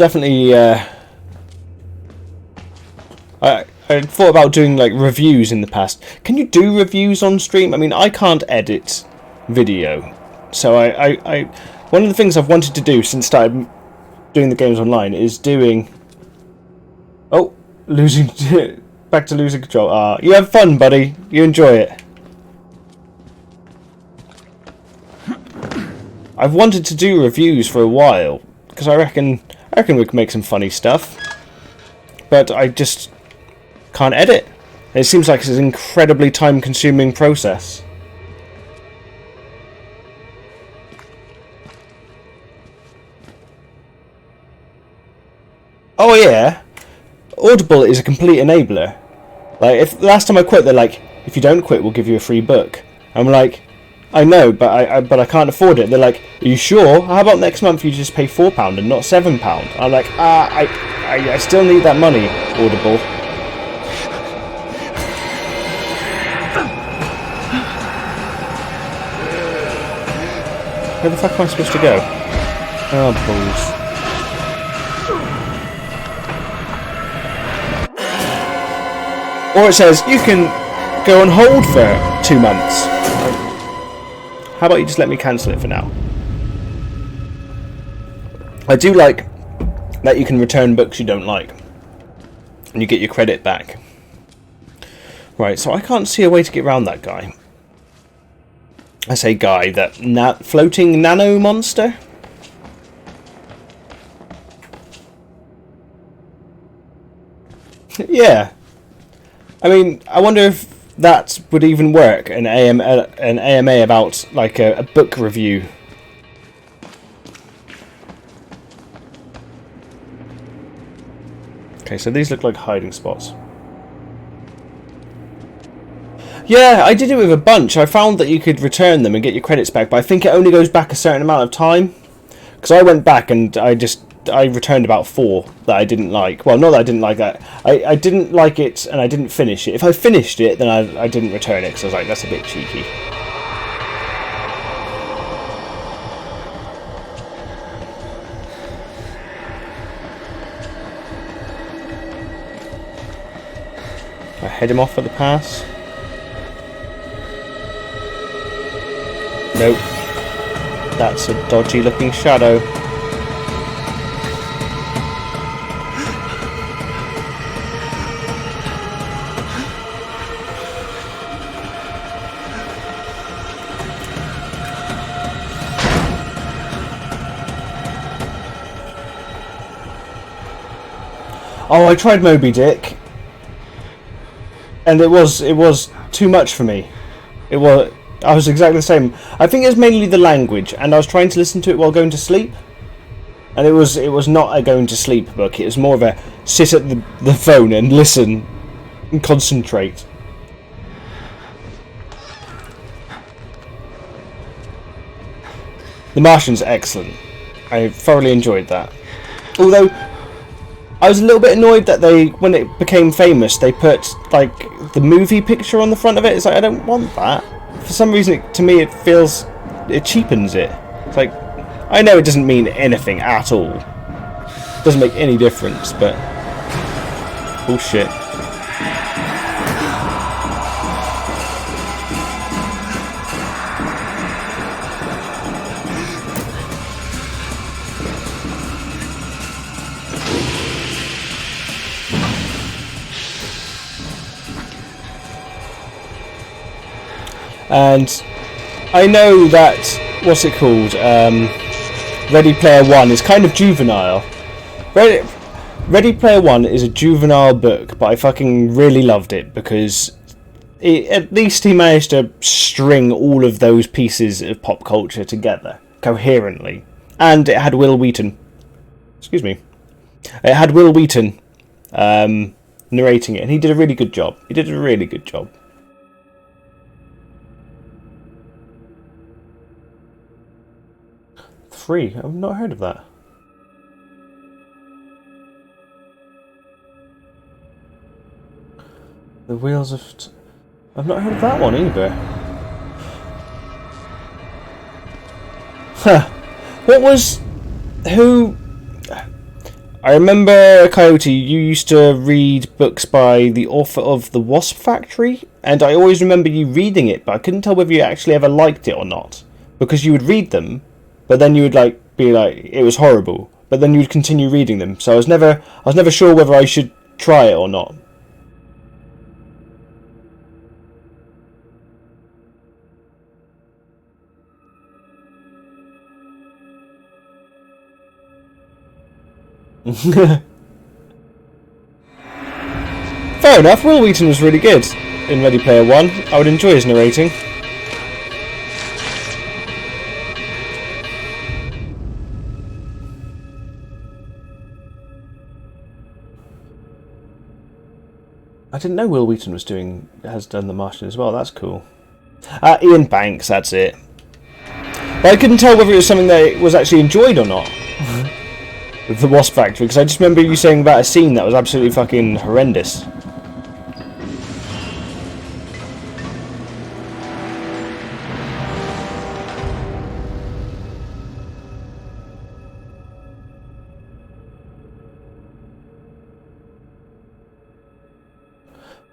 thought about doing like reviews in the past. Can you do reviews on stream? I mean, I can't edit video, so I one of the things I've wanted to do since started doing the games online is doing. Oh, losing back to losing control. You have fun, buddy. You enjoy it. I've wanted to do reviews for a while because I reckon we can make some funny stuff, but I just can't edit. It seems like it's an incredibly time-consuming process. Oh yeah, Audible is a complete enabler. Like, if last time I quit, they're like, if you don't quit, we'll give you a free book. I'm like, I know, but I can't afford it. They're like, are you sure? How about next month you just pay £4 and not £7? I'm like, I still need that money, Audible. Where the fuck am I supposed to go? Oh, balls. Or it says, you can go on hold for 2 months. How about you just let me cancel it for now? I do like that you can return books you don't like. And you get your credit back. Right, so I can't see a way to get around that guy. I say guy, that floating nano monster? Yeah. I mean, I wonder if that would even work, an AMA about like a book review. Okay, so these look like hiding spots. Yeah, I did it with a bunch. I found that you could return them and get your credits back, but I think it only goes back a certain amount of time. Because I went back and I returned about 4 that I didn't like. Well, not that I didn't like that. I didn't like it and I didn't finish it. If I finished it, then I didn't return it because I was like, that's a bit cheeky. I head him off at the pass. Nope. That's a dodgy looking shadow. Oh, I tried Moby Dick, and it was too much for me. I was exactly the same. I think it's mainly the language, and I was trying to listen to it while going to sleep, and it was not a going to sleep book. It was more of a sit at the phone and listen and concentrate. The Martian's excellent. I thoroughly enjoyed that. Although I was a little bit annoyed that when it became famous, they put like the movie picture on the front of it. It's like, I don't want that. For some reason, to me, it cheapens it. It's like, I know it doesn't mean anything at all. It doesn't make any difference, but bullshit. And I know that, what's it called, Ready Player One is kind of juvenile. Ready Player One is a juvenile book, but I fucking really loved it because at least he managed to string all of those pieces of pop culture together coherently. And it had Will Wheaton. Excuse me. It had Will Wheaton narrating it, and he did a really good job. 3. I've not heard of that. The Wheels of... I've not heard of that one either. Huh. What was... Who... I remember, Coyote, you used to read books by the author of The Wasp Factory, and I always remember you reading it, but I couldn't tell whether you actually ever liked it or not. Because you would read them, but then you would be like, it was horrible. But then you would continue reading them, so I was never sure whether I should try it or not. Fair enough, Will Wheaton was really good in Ready Player One. I would enjoy his narrating. I didn't know Will Wheaton has done The Martian as well. That's cool. Ian Banks, that's it. But I couldn't tell whether it was something that was actually enjoyed or not. With The Wasp Factory, because I just remember you saying about a scene that was absolutely fucking horrendous.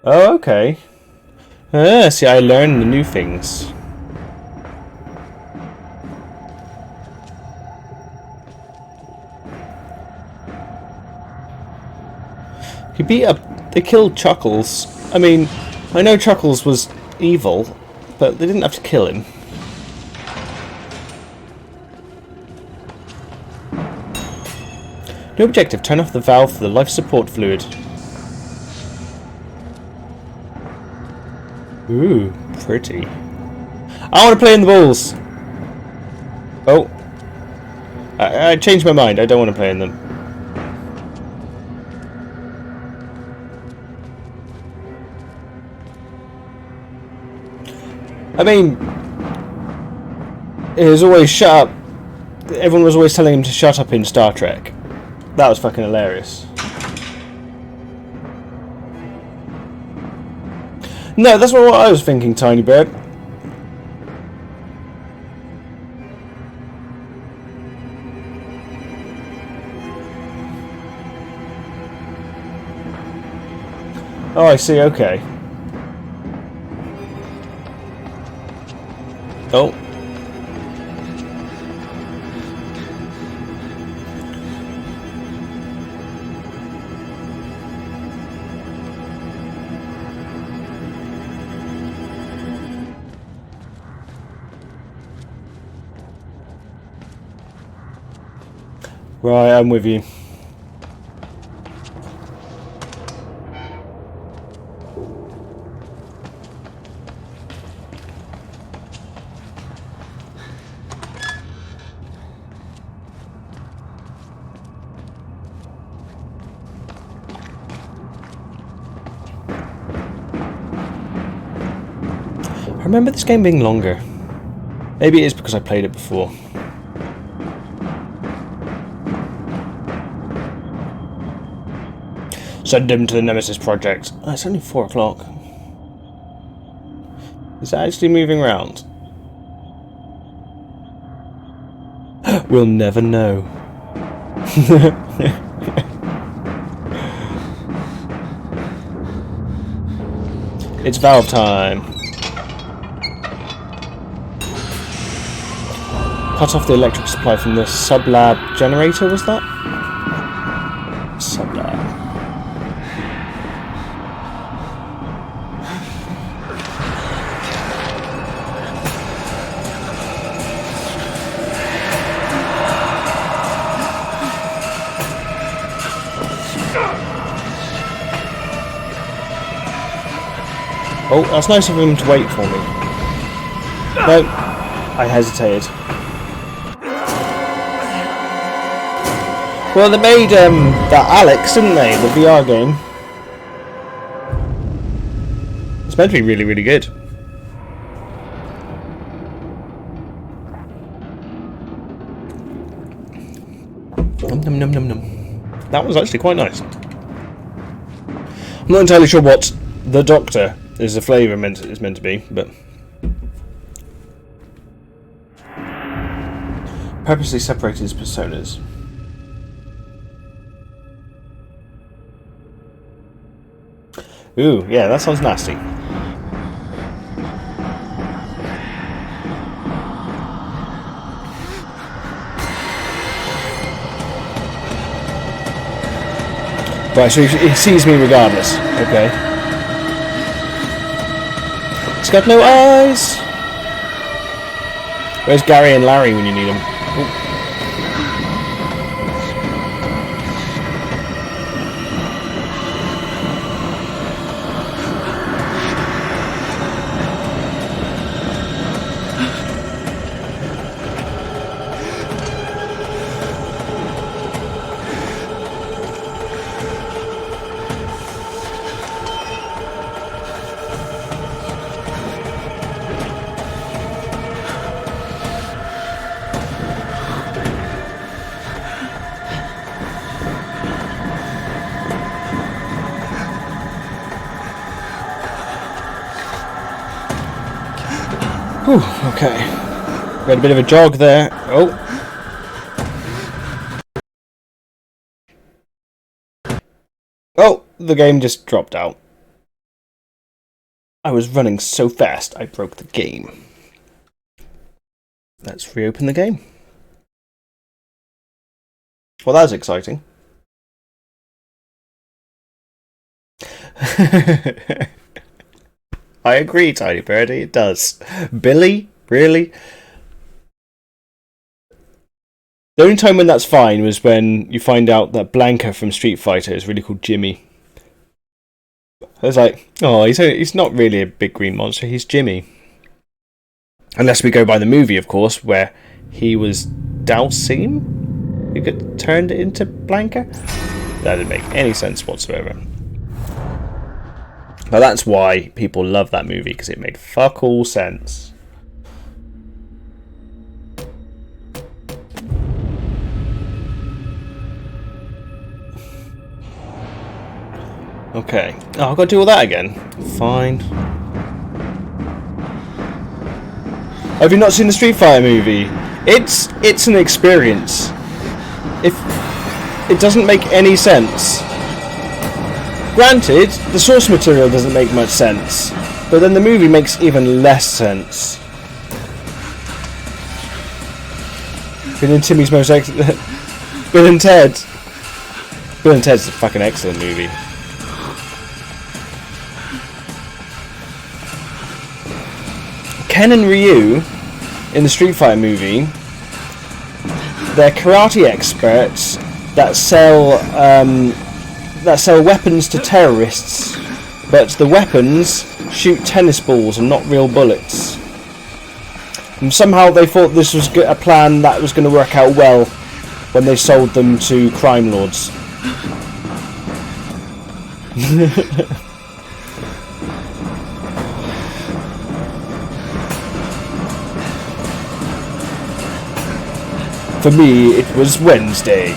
Oh, okay. See, I learned the new things. They killed Chuckles. I mean, I know Chuckles was evil, but they didn't have to kill him. New objective, turn off the valve for the life support fluid. Ooh, pretty. I want to play in the balls! Oh. I changed my mind, I don't want to play in them. I mean, it was always shut up. Everyone was always telling him to shut up in Star Trek. That was fucking hilarious. No, that's not what I was thinking, Tiny Bird. Oh, I see, okay. Oh. Right, I'm with you. I remember this game being longer. Maybe it is because I played it before. Send him to the Nemesis Project. Oh, it's only 4 o'clock. Is that actually moving around? We'll never know. It's valve time. Cut off the electric supply from the sub-lab generator, was that? Sub-lab. Oh, that's nice of him to wait for me. No, I hesitated. Well, they made that Alex, didn't they? The VR game. It's meant to be really, really good. Num num num num num. That was actually quite nice. I'm not entirely sure what the Doctor is the flavour is meant to be, but purposely separated his personas. Ooh, yeah, that sounds nasty. Right, so he sees me regardless. Okay. He's got no eyes! Where's Gary and Larry when you need them? Ooh. Whew, okay. Got a bit of a jog there. Oh. Oh, the game just dropped out. I was running so fast I broke the game. Let's reopen the game. Well, that's exciting. I agree, Tiny Birdie, it does. Billy? Really? The only time when that's fine was when you find out that Blanca from Street Fighter is really called Jimmy. I was like, oh, he's not really a big green monster, he's Jimmy. Unless we go by the movie, of course, where he was Dalsim? You got turned into Blanca? That didn't make any sense whatsoever. But that's why people love that movie, because it made fuck all sense. Okay. Oh, I've got to do all that again. Fine. Have you not seen the Street Fighter movie? It's an experience. If it doesn't make any sense. Granted, the source material doesn't make much sense, but then the movie makes even less sense. Bill and Timmy's most excellent. Bill and Ted. Bill and Ted's a fucking excellent movie. Ken and Ryu in the Street Fighter movie, they're karate experts that sell weapons to terrorists, but the weapons shoot tennis balls and not real bullets. And somehow they thought this was a plan that was going to work out well when they sold them to crime lords. For me, it was Wednesday.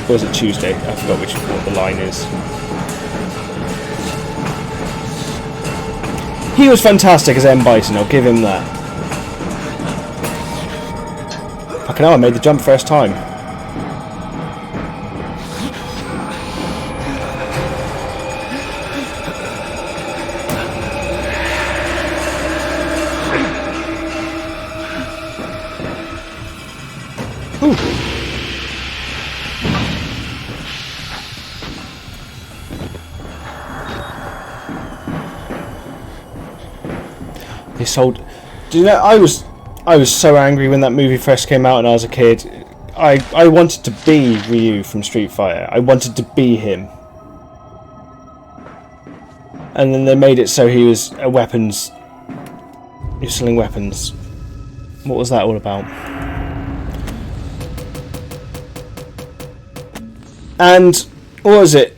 Or was it Tuesday? I forgot what the line is. He was fantastic as M. Bison, I'll give him that. Fucking hell, I made the jump first time. They sold. Do you know? I was so angry when that movie first came out, and I was a kid. I wanted to be Ryu from Street Fighter. I wanted to be him. And then they made it so he was a weapons... He was selling weapons. What was that all about? And, what was it?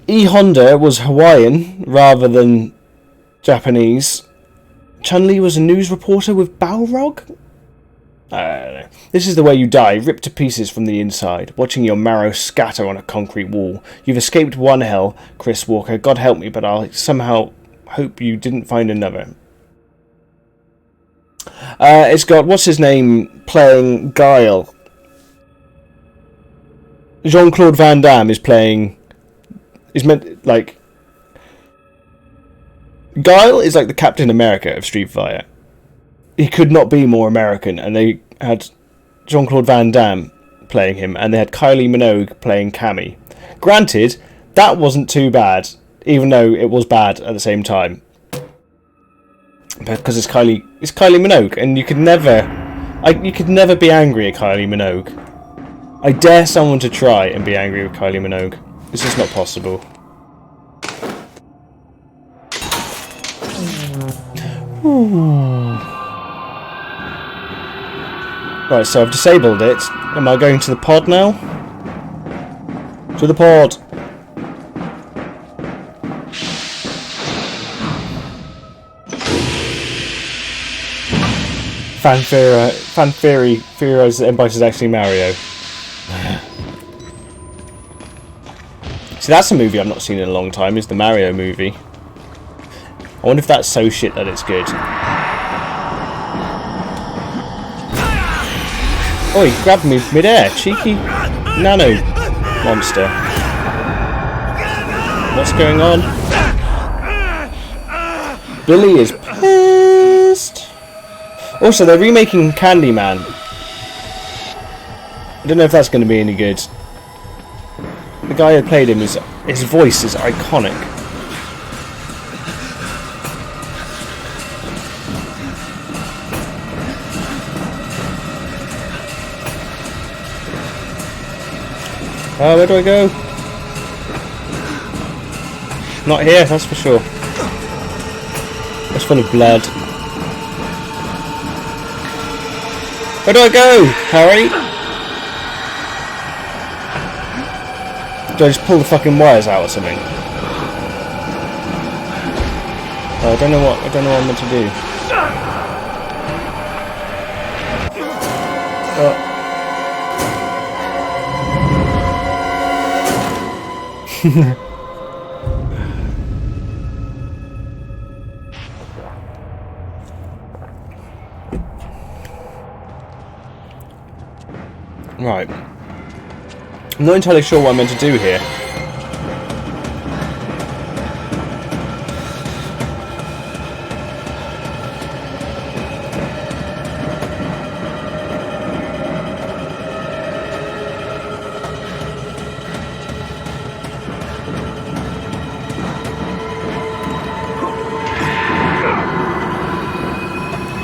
E. Honda was Hawaiian rather than Japanese. Chun-Li was a news reporter with Balrog? I don't know. This is the way you die, ripped to pieces from the inside, watching your marrow scatter on a concrete wall. You've escaped one hell, Chris Walker. God help me, but I'll somehow hope you didn't find another. It's got, what's his name, playing Guile. Jean-Claude Van Damme is playing... Is meant, like... Guile is like the Captain America of Street Fighter. He could not be more American, and they had Jean-Claude Van Damme playing him, and they had Kylie Minogue playing Cammy. Granted, that wasn't too bad, even though it was bad at the same time. Because it's Kylie Minogue, and you could never be angry at Kylie Minogue. I dare someone to try and be angry with Kylie Minogue. It's just not possible. Right, so I've disabled it. Am I going to the pod now? To the pod! Fan theory theorizes that Empire is actually Mario. See, that's a movie I've not seen in a long time, is the Mario movie. I wonder if that's so shit that it's good. Oh, he grabbed me mid-air. Cheeky nano monster. What's going on? Billy is pissed. Also, they're remaking Candyman. I don't know if that's going to be any good. The guy who played him, his voice is iconic. Where do I go? Not here, that's for sure. It's full of blood. Where do I go, Harry? Do I just pull the fucking wires out or something? I don't know what I'm meant to do. Right. I'm not entirely sure what I'm meant to do here.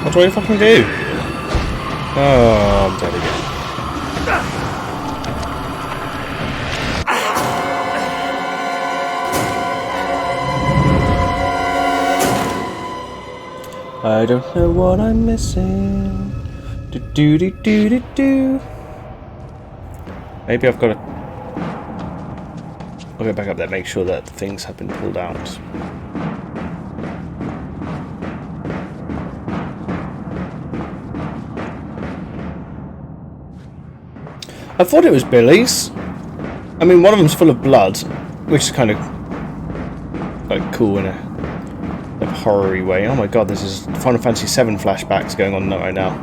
What do I fucking do? Oh, I'm dead again. I don't know what I'm missing. Do do do do do do. Maybe I've got to. I'll go back up there, make sure that things have been pulled out. I thought it was Billy's. I mean, one of them's full of blood, which is kind of like cool in a horror-y way. Oh my god, this is Final Fantasy VII flashbacks going on right now.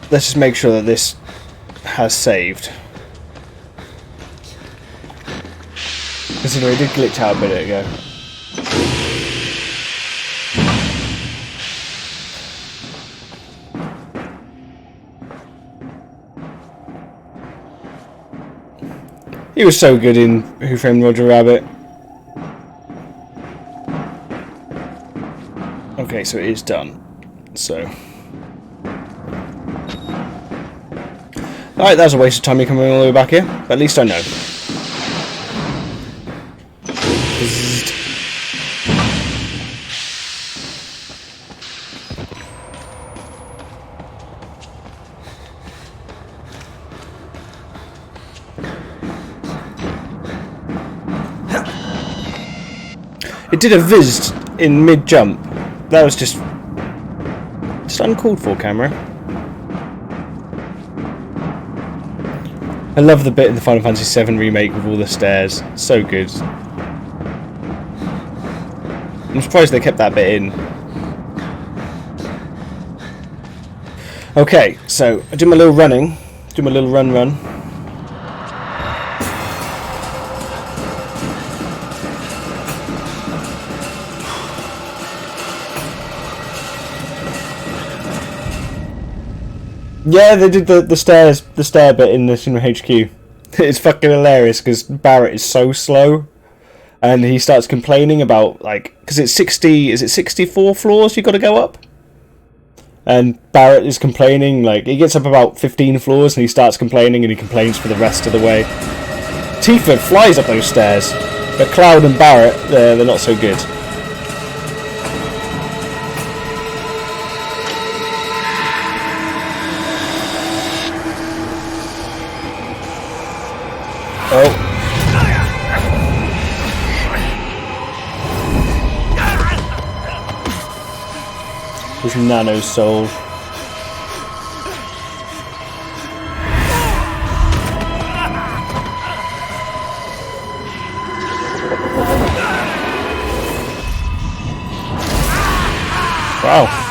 Let's just make sure that this has saved. Considering it did glitch out a minute ago. He was so good in Who Framed Roger Rabbit. Okay, so it is done. So. Alright, that was a waste of time me coming all the way back here. But at least I know. It did a viz in mid-jump. That was just uncalled for, camera. I love the bit in the Final Fantasy VII remake with all the stairs. So good. I'm surprised they kept that bit in. Okay, so I do my little running. Do my little run. Yeah, they did the stair bit in the Shinra HQ. It's fucking hilarious because Barrett is so slow, and he starts complaining about because it's 60. Is it 64 floors you got to go up? And Barrett is complaining he gets up about 15 floors and he starts complaining and he complains for the rest of the way. Tifa flies up those stairs, but Cloud and Barrett they're not so good. Oh. His nano soul. Wow.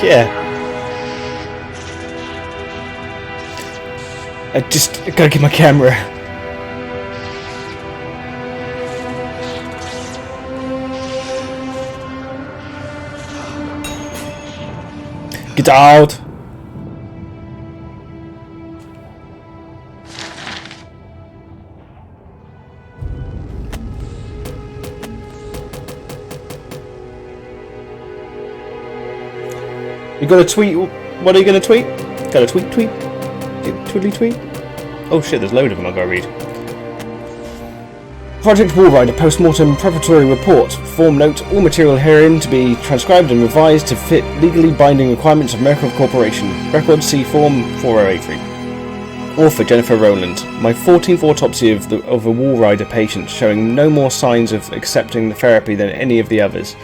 Yeah. I gotta get my camera. Get out. You got a tweet? What are you going to tweet? Got a tweet? Twiddly tweet? Oh shit, there's a load of them I've got to read. Project Wall Rider Post-Mortem Preparatory Report. Form note, all material herein to be transcribed and revised to fit legally binding requirements of Murkoff Corporation. Record C Form 4083. Author Jennifer Rowland. My 14th autopsy of a Wall Rider patient showing no more signs of accepting the therapy than any of the others.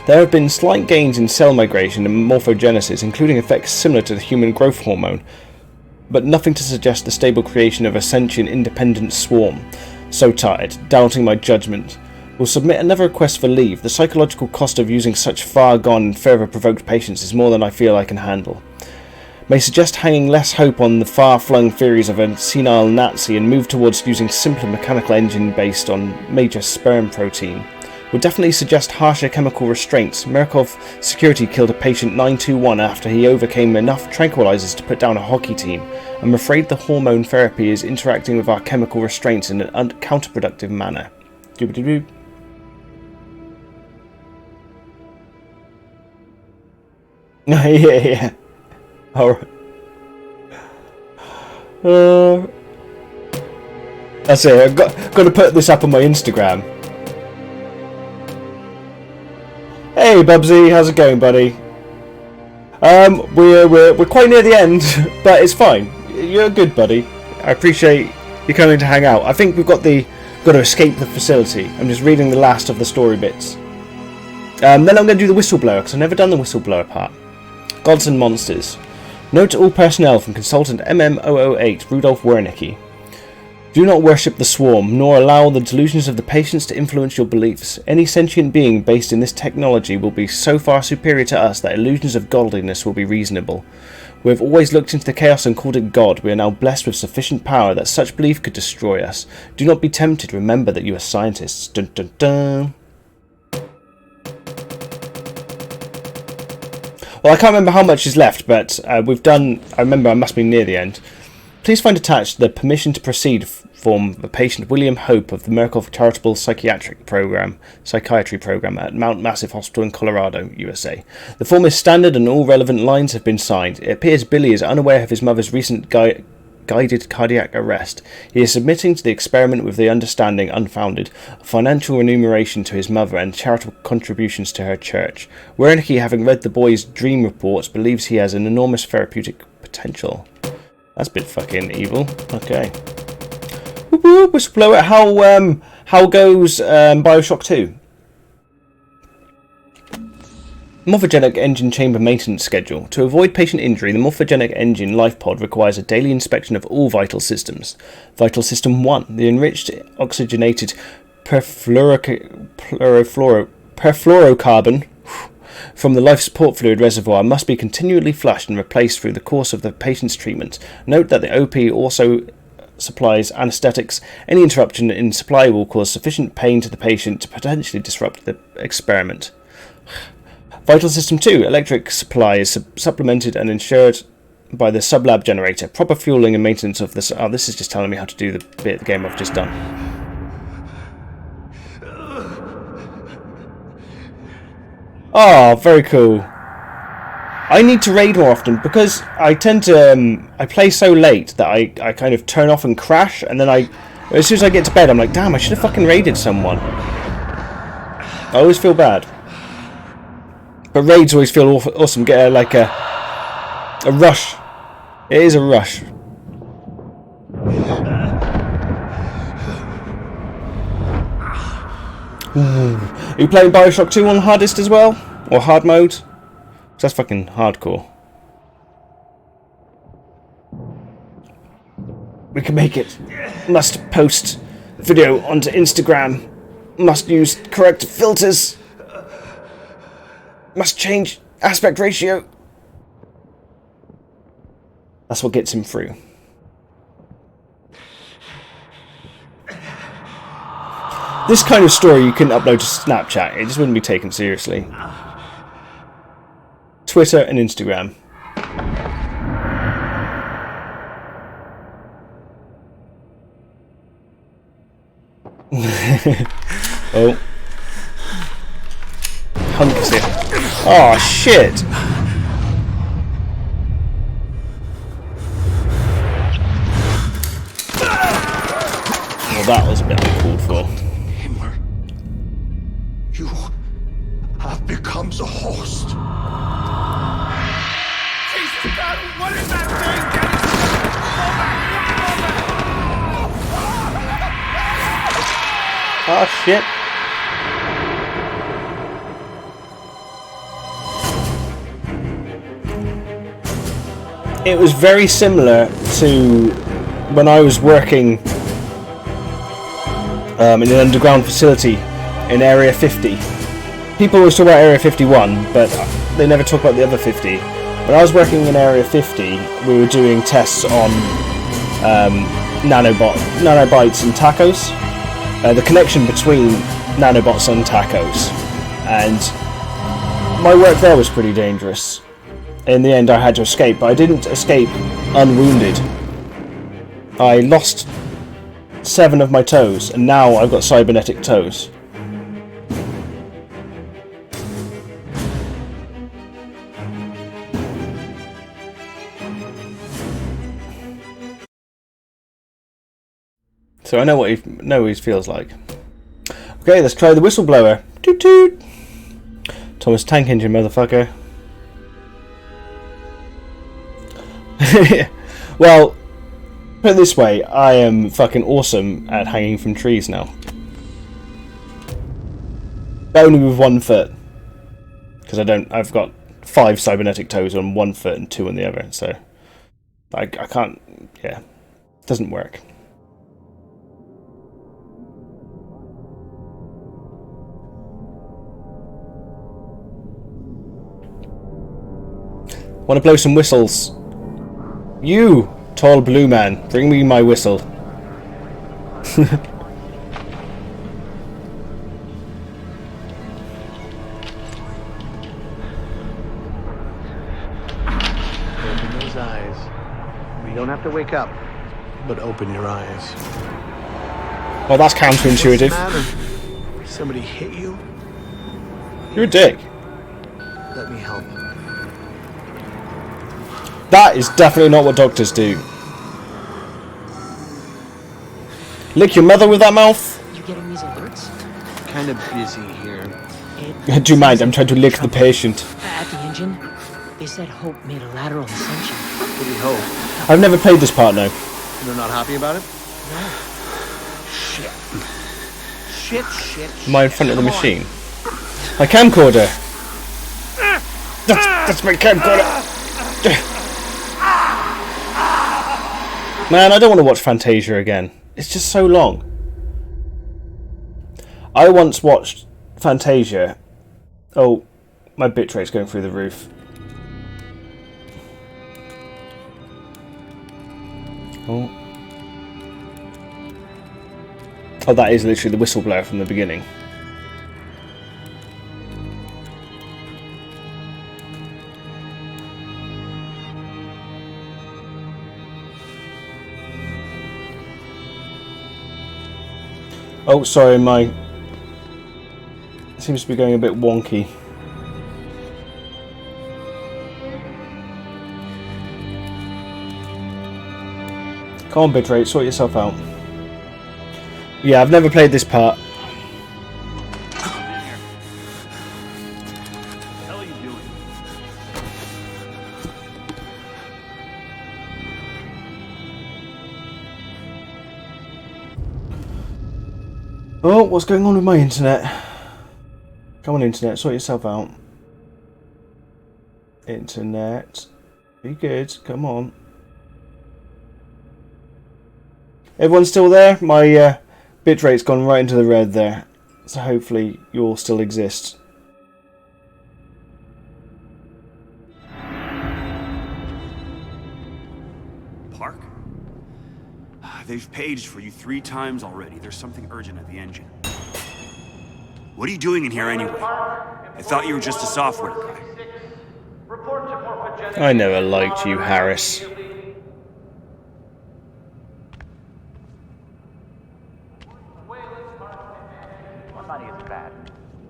There have been slight gains in cell migration and morphogenesis, including effects similar to the human growth hormone, but nothing to suggest the stable creation of a sentient independent swarm. So tired, doubting my judgment. Will submit another request for leave. The psychological cost of using such far-gone and further provoked patients is more than I feel I can handle. May suggest hanging less hope on the far-flung theories of a senile Nazi and move towards using simpler mechanical engine based on major sperm protein. Would definitely suggest harsher chemical restraints. Murkoff security killed a patient 921 after he overcame enough tranquilizers to put down a hockey team. I'm afraid the hormone therapy is interacting with our chemical restraints in an counterproductive manner. Doobie-doo. Yeah. Alright. That's it. I've got to put this up on my Instagram. Hey Bubsy, how's it going, buddy? We're quite near the end, but it's fine. You're good, buddy. I appreciate you coming to hang out. I think we've got to escape the facility. I'm just reading the last of the story bits. Then I'm going to do the whistleblower, because I've never done the whistleblower part. Gods and Monsters. Note to all personnel from Consultant MM008, Rudolf Wernicke. Do not worship the swarm, nor allow the delusions of the patients to influence your beliefs. Any sentient being based in this technology will be so far superior to us that illusions of godliness will be reasonable. We have always looked into the chaos and called it God. We are now blessed with sufficient power that such belief could destroy us. Do not be tempted. Remember that you are scientists. Dun dun dun. Well, I can't remember how much is left, but we've done... I remember I must be near the end. Please find attached the permission to proceed form of patient William Hope of the Murkoff Charitable Psychiatry Program at Mount Massive Hospital in Colorado, USA. The form is standard and all relevant lines have been signed. It appears Billy is unaware of his mother's recent guided cardiac arrest. He is submitting to the experiment with the understanding, unfounded, of financial remuneration to his mother and charitable contributions to her church. Wernicke, having read the boy's dream reports, believes he has an enormous therapeutic potential. That's a bit fucking evil. Okay. Whistleblower, how goes Bioshock 2? Morphogenic engine chamber maintenance schedule. To avoid patient injury, the morphogenic engine life pod requires a daily inspection of all vital systems. Vital System 1. The enriched oxygenated perfluorocarbon from the life support fluid reservoir must be continually flushed and replaced through the course of the patient's treatment. Note that the OP also supplies anesthetics. Any interruption in supply will cause sufficient pain to the patient to potentially disrupt the experiment. Vital System 2. Electric supply is supplemented and ensured by the sublab generator. Proper fueling and maintenance of this... Oh, this is just telling me how to do the bit of the game I've just done. Oh, very cool. I need to raid more often because I tend to... I play so late that I kind of turn off and crash, and then as soon as I get to bed, I'm like, damn, I should have fucking raided someone. I always feel bad. But raids always feel awesome. Get a rush. It is a rush. Ooh. Are you playing Bioshock 2 on hardest as well? Or hard mode? 'Cause that's fucking hardcore. We can make it. Must post video onto Instagram. Must use correct filters. Must change aspect ratio. That's what gets him through. This kind of story you couldn't upload to Snapchat. It just wouldn't be taken seriously. Twitter and Instagram. Oh. Hunks it. Oh shit! Well, that was a bit uncalled for. Himmler, you have become the host. Jesus God, what is that thing? Oh shit. It was very similar to when I was working in an underground facility in Area 50. People always talk about Area 51, but they never talk about the other 50. When I was working in Area 50, we were doing tests on nanobites and tacos. The connection between nanobots and tacos. And my work there was pretty dangerous. In the end, I had to escape, but I didn't escape unwounded. I lost 7 of my toes, and now I've got cybernetic toes. So I know what he feels like. Okay, let's try the whistleblower. Toot toot! Thomas Tank Engine, motherfucker. Well, put it this way, I am fucking awesome at hanging from trees now. But only with 1 foot. Because I've got 5 cybernetic toes on 1 foot and 2 on the other, so I can't, yeah, it doesn't work. Want to blow some whistles? You, tall blue man, bring me my whistle. Open those eyes. You don't have to wake up, but open your eyes. Oh, that's counterintuitive. What's the matter? Somebody hit you? You're a dick. Let me help. That is definitely not what doctors do. Lick your mother with that mouth? You getting these alerts? Kind of busy here. Do you mind? I'm trying to lick the patient. At the engine, they said Hope made a lateral ascension. What do you hope? I've never played this part, no. You're not happy about it? No. Shit. Shit. Am I in front of the machine? My camcorder! That's my camcorder! Man, I don't want to watch Fantasia again. It's just so long. I once watched Fantasia. Oh, my bitrate's going through the roof. Oh. Oh, that is literally the whistleblower from the beginning. Oh, sorry, my... seems to be going a bit wonky. Come on, bitrate, sort yourself out. Yeah, I've never played this part. Oh, what's going on with my internet? Come on, internet, sort yourself out. Internet. Be good, come on. Everyone's still there? My bitrate's gone right into the red there. So hopefully you all still exist. Park? They've paged for you 3 times already. There's something urgent at the engine. What are you doing in here anyway? I thought you were just a software guy. I never liked you, Harris. Money is bad.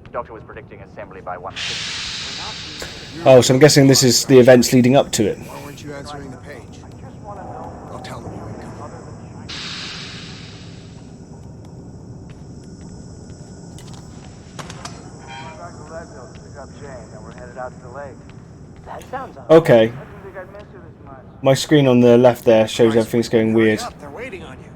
The doctor was predicting assembly by 1:50. Oh, so I'm guessing this is the events leading up to it. Why weren't you answering the page? I'll tell them you ain't coming. That sounds Okay. My screen on the left there shows everything's going weird. They're waiting on you.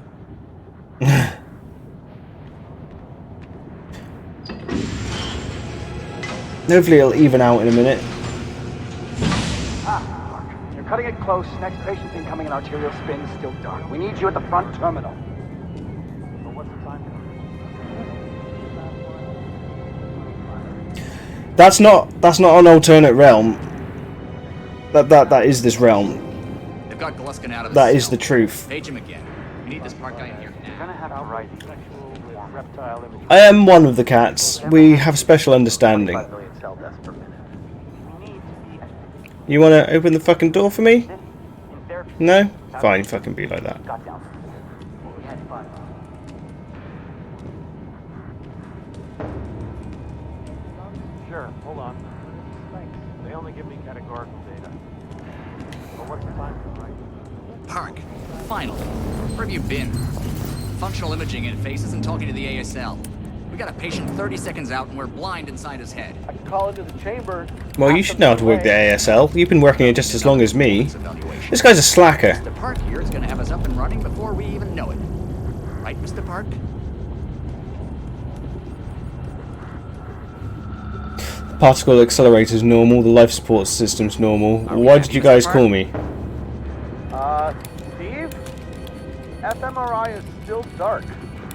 Hopefully it'll even out in a minute. You're cutting it close. Next patient's incoming and arterial spin is still dark. We need you at the front terminal. But what's the time? That's not an alternate realm. That is this realm. They've got Gluskin out of That is the truth. Page him again. We need this Park guy in here now. You're gonna have to write sexual with reptile imagery. I am one of the cats. We have special understanding. 5 million cell deaths per minute. We need to be You want to open the fucking door for me? in therapy. No? Fine, fucking be like that. Got down. We had fun. Sure, hold on. Thanks. They only give me categorical data. But what's the time, right? Park, finally. Where have you been? Functional imaging in face isn't talking to the ASL. We got a patient 30 seconds out and we're blind inside his head. I can call into the chamber. Well, you should know how to work the ASL. You've been working it just as long as me. Evaluation. This guy's a slacker. Mr. Park here is going to have us up and running before we even know it. Right, Mr. Park? Particle accelerator's normal, the life support system's normal. Why did you guys call me? Steve? fMRI is still dark.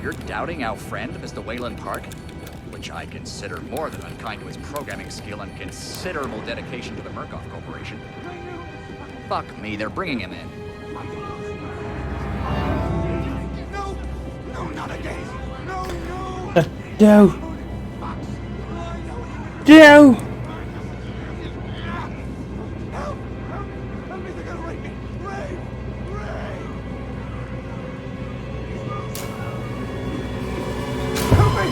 You're doubting our friend, Mr. Wayland Park? Which I consider more than unkind to his programming skill and considerable dedication to the Murkoff Corporation. Fuck me, they're bringing him in. No! No, not again! No, no! No. No. Help! Help me! They're gonna rape me! Ray! Ray! Help me!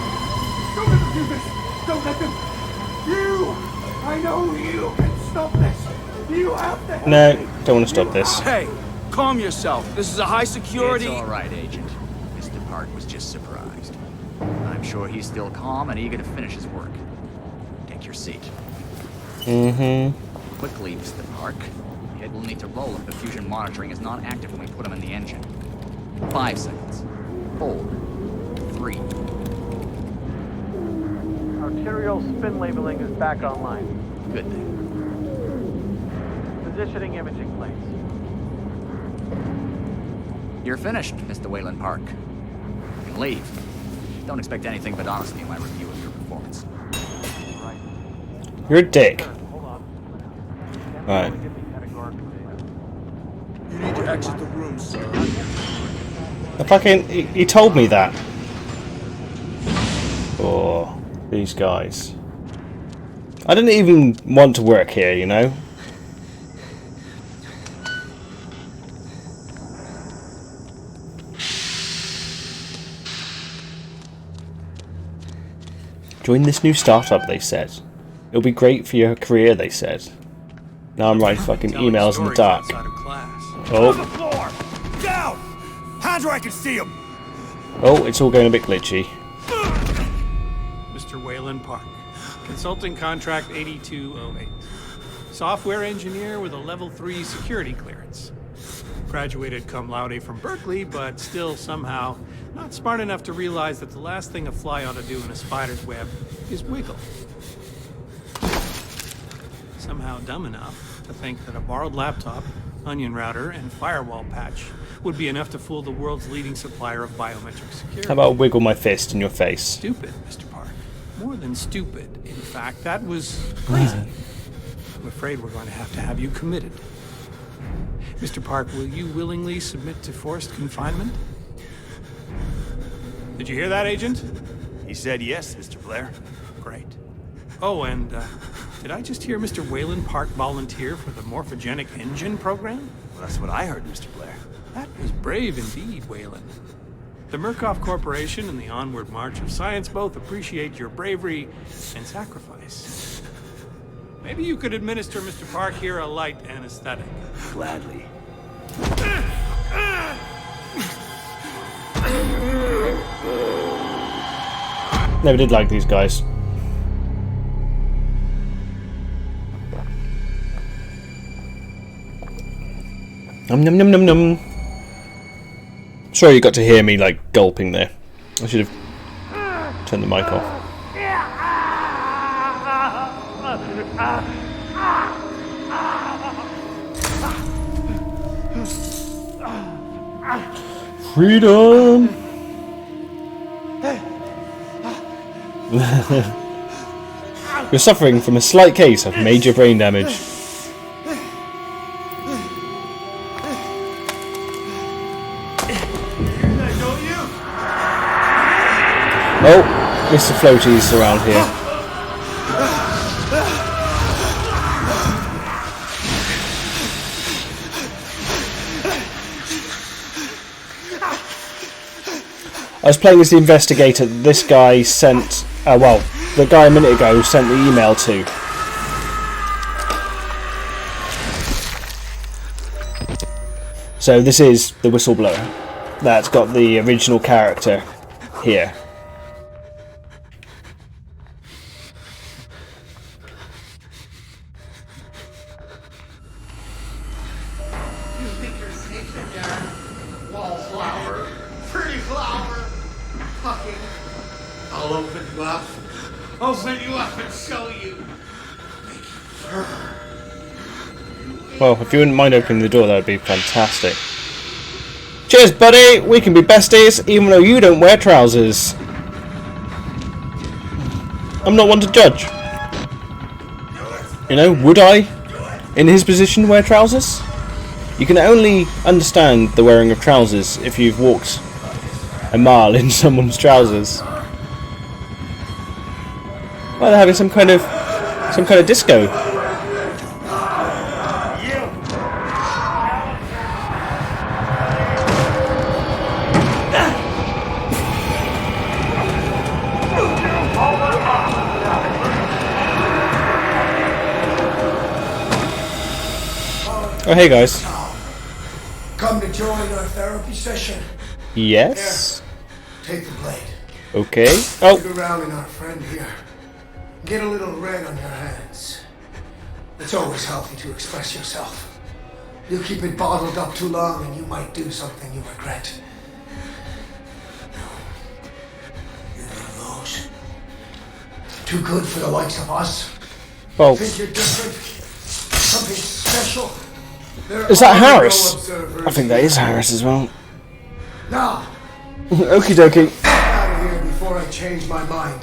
Don't let them do this! Don't let them! You! I know you can stop this! You have to help No, me! don't want to stop this. Hey, calm yourself. This is a high security... It's all right, Agent. Mr. Park was just surprised. I'm sure he's still calm and eager to finish his work. Take your seat. Quickly, Mr. Park. The head will need to roll if the fusion monitoring is not active when we put him in the engine. 5 seconds. 4. 3. Arterial spin labeling is back online. Good thing. Positioning imaging plates. You're finished, Mr. Wayland Park. You can leave. Don't expect anything but honesty in my review of your performance. Right. You're a dick. Hold on. Alright. Give me categorical data. You need to exit the room, sir. The fucking... He told me that. Oh, these guys. I didn't even want to work here, you know? Join this new startup, they said. It'll be great for your career, they said. Now I'm writing fucking emails in the dark. Oh. Down! Hands where I can see him! Oh, it's all going a bit glitchy. Mr. Wayland Park, Consulting Contract 8208. Software engineer with a level 3 security clearance. Graduated cum laude from Berkeley, but still somehow not smart enough to realize that the last thing a fly ought to do in a spider's web is wiggle. Somehow dumb enough to think that a borrowed laptop, onion router, and firewall patch would be enough to fool the world's leading supplier of biometric security. How about wiggle my fist in your face? Stupid, Mr. Park. More than stupid, in fact. That was crazy. I'm afraid we're going to have you committed. Mr. Park, will you willingly submit to forced confinement? Did you hear that, Agent? He said yes, Mr. Blair. Great. Oh, and did I just hear Mr. Wayland Park volunteer for the morphogenic engine program? Well, that's what I heard, Mr. Blair. That was brave indeed, Wayland. The Murkoff Corporation and the Onward March of Science both appreciate your bravery and sacrifice. Maybe you could administer Mr. Park here a light anesthetic. Gladly. Never did like these guys. Num num num num num. Sorry you got to hear me like gulping there. I should have turned the mic off. Freedom! You're suffering from a slight case of major brain damage. Oh, Mr. Floaty's around here. I was playing as the investigator that this guy sent, well, the guy a minute ago sent the email to. So this is the whistleblower that's got the original character here. You think you're safe in there? Wallflower. Pretty flower. Fucking. I'll open you up. Open you up and show you. Make you fur. Well, if you wouldn't mind opening the door, that would be fantastic. Cheers, buddy! We can be besties, even though you don't wear trousers. I'm not one to judge. You know, would I, in his position, wear trousers? You can only understand the wearing of trousers if you've walked a mile in someone's trousers. Well, they're having some kind of disco. Oh, hey guys. Come to join our therapy session. Yes. Here, take the blade. Okay. Oh. Look around in our friend here. Get a little red on your hands. It's always healthy to express yourself. You keep it bottled up too long and you might do something you regret. You're one of those. Too good for the likes of us. Well. Think you're different? Something special? Is that Harris? I think that is Harris as well. Now. Okie dokie. Get out of here before I change my mind.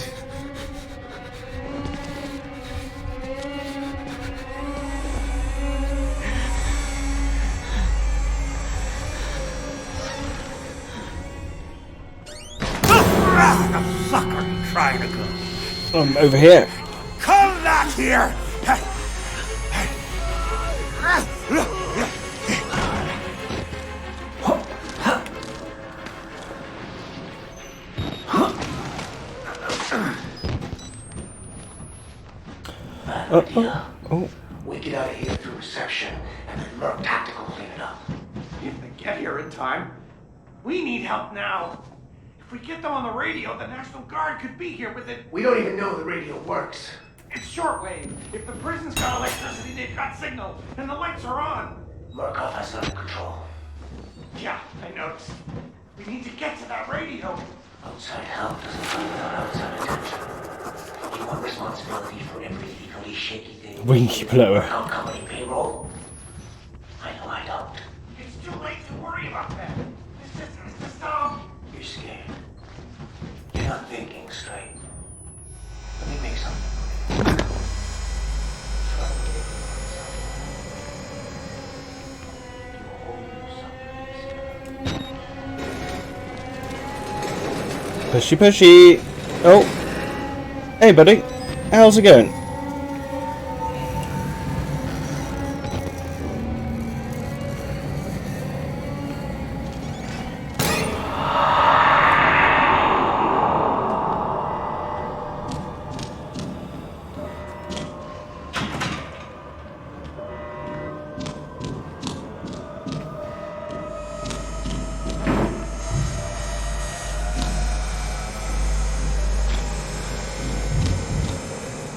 The fucker trying to go. I'm over here. Come back here! Oh. We get out of here through reception, and then Merc Tactical clean it up. If they get here in time, we need help now. If we get them on the radio, the National Guard could be here with it. We don't even know the radio works. It's shortwave. If the prison's got electricity, they've got signal, and the lights are on. Murkoff has it under control. Yeah, I noticed. We need to get to that radio. Outside help doesn't come without outside attention. You want responsibility for every legally shaky thing. Winky blower. On company payroll? I know I don't. It's too late to worry about that. This is the stop. You're scared. You're not thinking straight. Let me make something. Pushy pushy. Oh. Hey buddy. How's it going?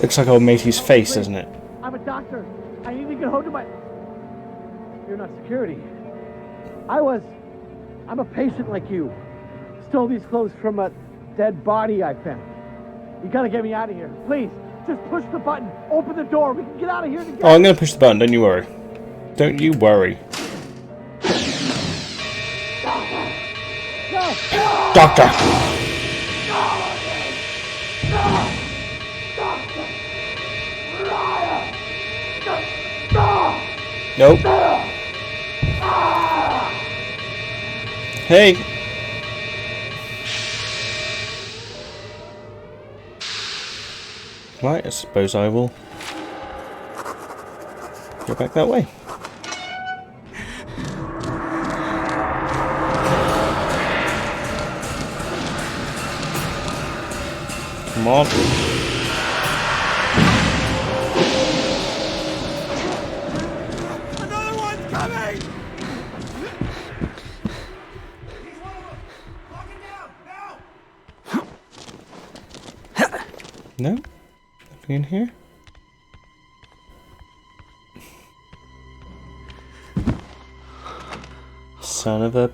Looks like old matey's face, doesn't it? I'm a doctor. I need to get home to my... You're not security. I'm a patient like you. Stole these clothes from a dead body I found. You gotta get me out of here. Please, just push the button. Open the door. We can get out of here together. Oh, I'm gonna push the button, don't you worry. Don't you worry. No. Doctor! Nope. Hey. Right, I suppose I will go back that way. Come on. No? Nothing in here? Son of a...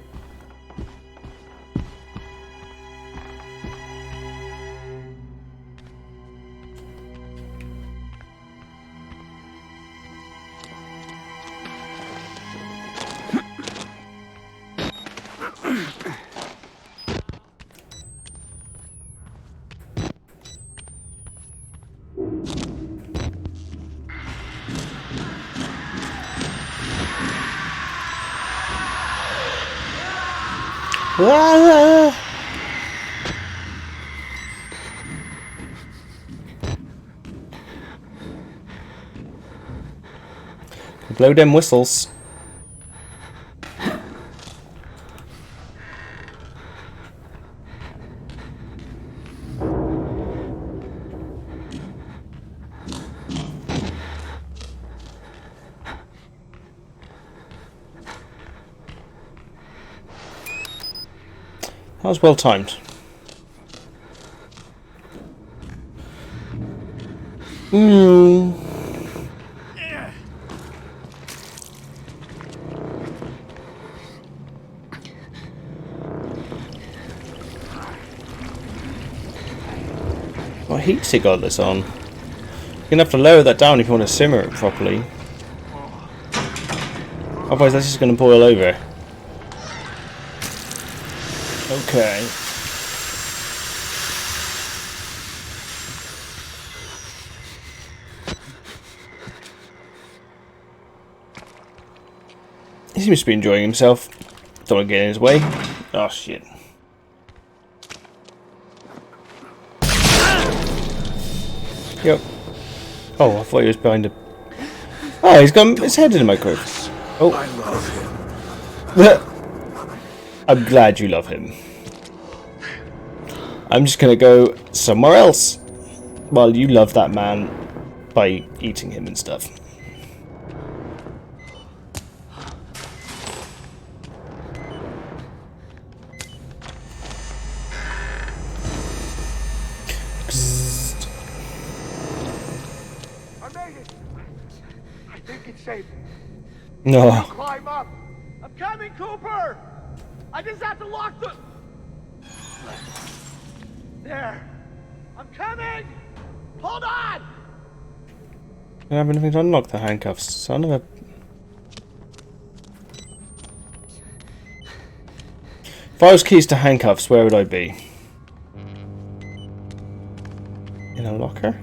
Ah! Blow them whistles. That was well timed. What heat's he got this on? You're gonna have to lower that down if you want to simmer it properly. Otherwise that's just gonna boil over. Okay. He seems to be enjoying himself. Don't want to get in his way. Oh shit. Yep. Oh, I thought he was behind a... Oh, he's got his head in the microwave. Oh. I love him. I'm glad you love him. I'm just gonna go somewhere else while you love that man by eating him and stuff. I made it. I think it's safe. No. Climb up. I'm coming, Cooper. I just have to lock the... There. I'm coming. Hold on. I don't have anything to unlock the handcuffs. Son of a... If I was keys to handcuffs, where would I be? In a locker?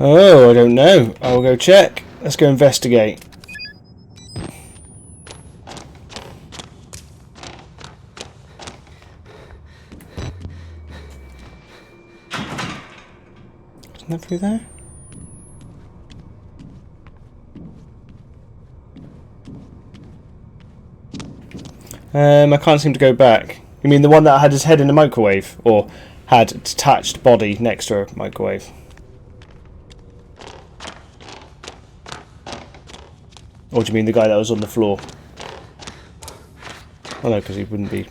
Oh, I don't know. I'll go check. Let's go investigate. Isn't that through there? I can't seem to go back. You mean the one that had his head in the microwave? Or had a detached body next to a microwave? Or do you mean the guy that was on the floor? Oh no, because he wouldn't be.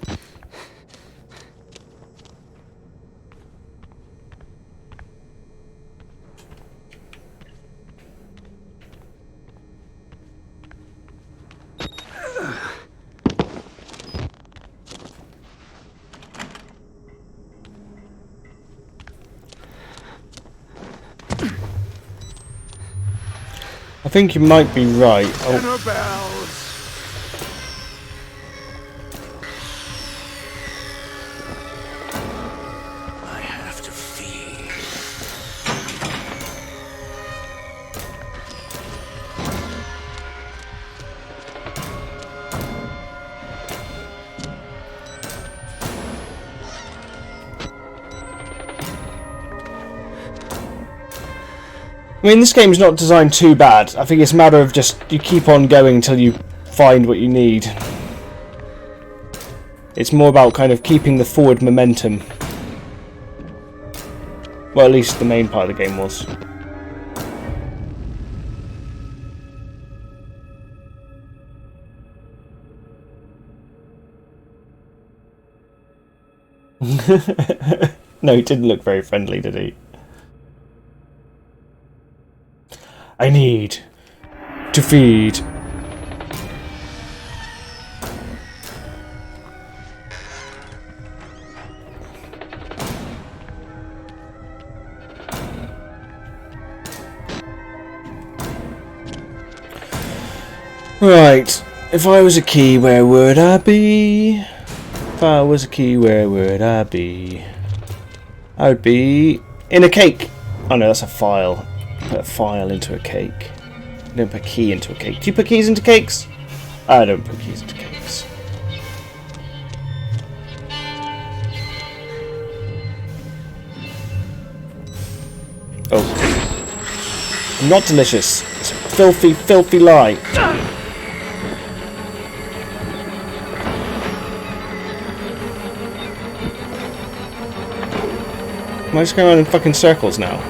I think you might be right. Oh. Bells. I have to feed. I mean, this game's not designed too bad. I think it's a matter of just you keep on going until you find what you need. It's more about kind of keeping the forward momentum. Well, at least the main part of the game was. No, he didn't look very friendly, did he? I need to feed. Right. If I was a key, where would I be? If I was a key, where would I be? I would be in a cake. Oh no, that's a file. Put a file into a cake. You don't put a key into a cake. Do you put keys into cakes? I don't put keys into cakes. Oh. Not delicious. It's a filthy, filthy lie. Am I just going around in fucking circles now?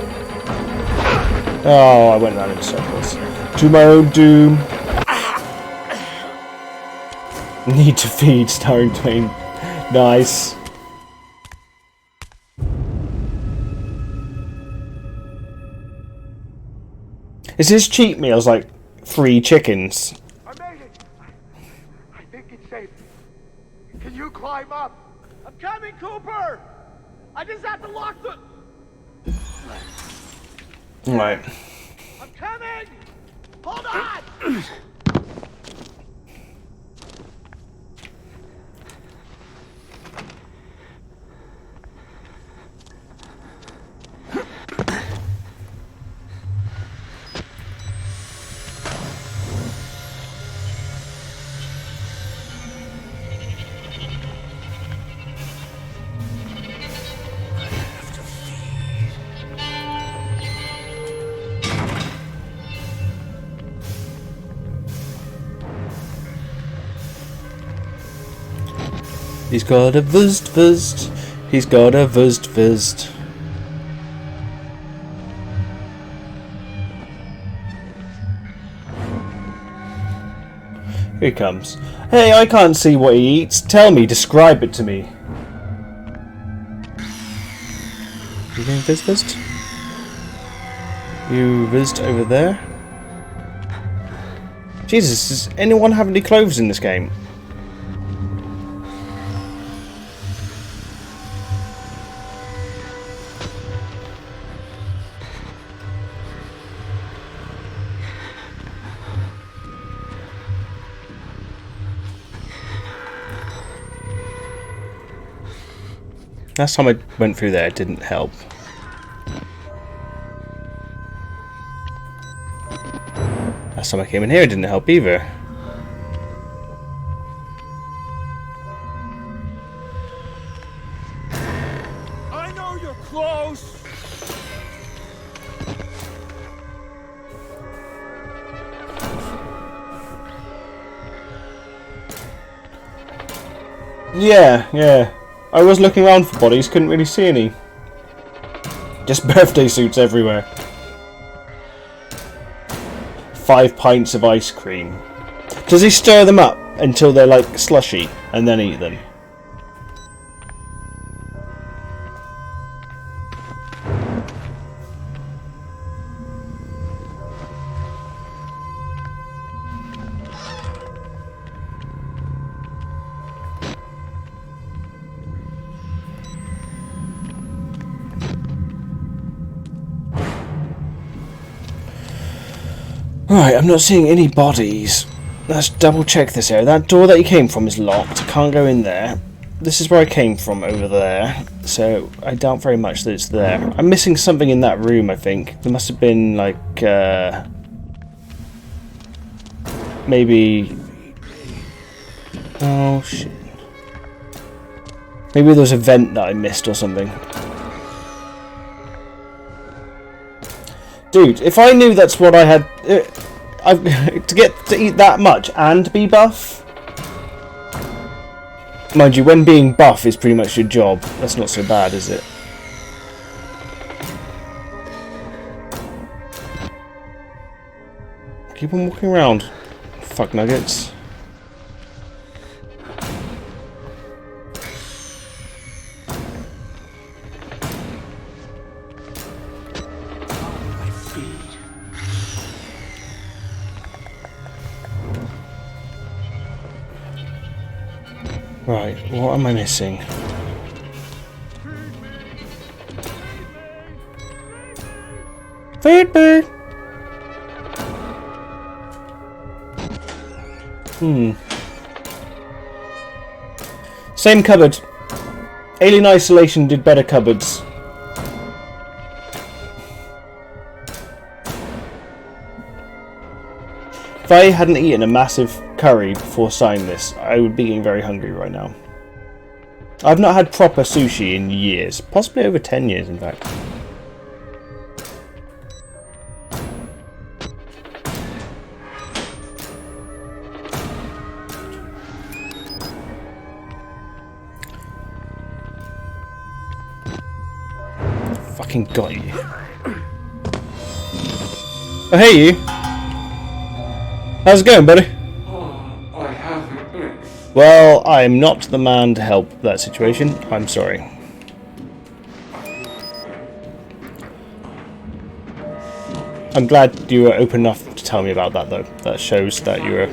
Oh, I went around in circles. To my own doom. Need to feed, starring Twain. Nice. Is his cheat meals like 3 chickens? I made it. I think it's safe. Can you climb up? I'm coming, Cooper. I just have to lock the. Right. I'm coming. Hold on. He's got a vust. He's got a vust. Here he comes. Hey, I can't see what he eats. Tell me, describe it to me. You going vist? You vist over there? Jesus, does anyone have any clothes in this game? Last time I went through there, it didn't help. Last time I came in here, it didn't help either. I know you're close. Yeah. I was looking around for bodies, couldn't really see any. Just birthday suits everywhere. 5 pints of ice cream. Does he stir them up until they're like slushy and then eat them? Right, I'm not seeing any bodies. Let's double check this area. That door that you came from is locked. I can't go in there. This is where I came from, over there. So, I doubt very much that it's there. I'm missing something in that room, I think. There must have been, like, maybe... Oh, shit. Maybe there was a vent that I missed or something. Dude, if I knew that's what I had... to get to eat that much and be buff... Mind you, when being buff is pretty much your job, that's not so bad, is it? Keep on walking around. Fuck nuggets. Right, what am I missing? Feed me! Same cupboard. Alien Isolation did better cupboards. If I hadn't eaten a massive curry before starting this, I would be getting very hungry right now. I've not had proper sushi in years. Possibly over 10 years, in fact. Fucking got you. Oh, hey you. How's it going, buddy? I haven't been. Well, I'm not the man to help that situation. I'm sorry. I'm glad you were open enough to tell me about that, though. That shows that you were...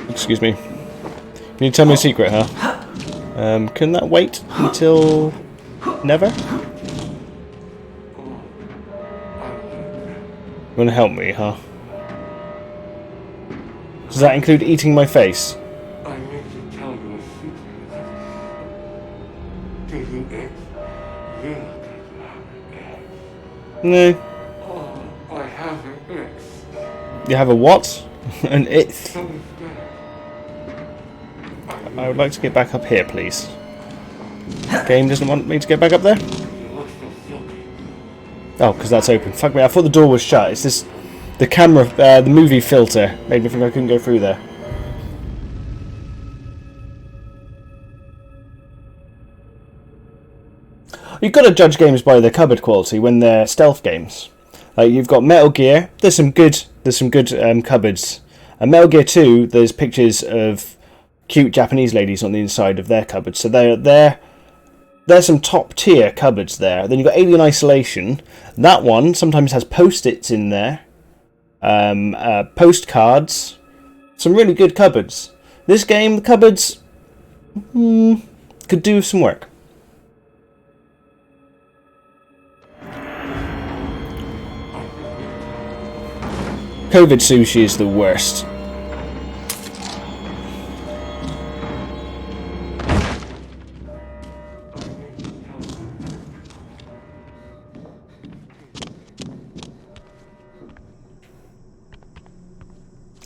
Excuse me. You need to tell me a secret, huh? Can that wait until... never? You want to help me, huh? Does that include eating my face? I need to tell you a secret. Did you eat? No. I have an it. You have a what? An it? I would like to get back up here, please. Game doesn't want me to get back up there? Oh, because that's open. Fuck me, I thought the door was shut. It's this... The camera, the movie filter made me think I couldn't go through there. You've got to judge games by their cupboard quality when they're stealth games. You've got Metal Gear. There's some good cupboards. And Metal Gear 2, there's pictures of cute Japanese ladies on the inside of their cupboards. So there's some top tier cupboards there. Then you've got Alien Isolation. That one sometimes has post-its in there. Postcards. Some really good cupboards. This game, the cupboards could do some work. COVID sushi is the worst.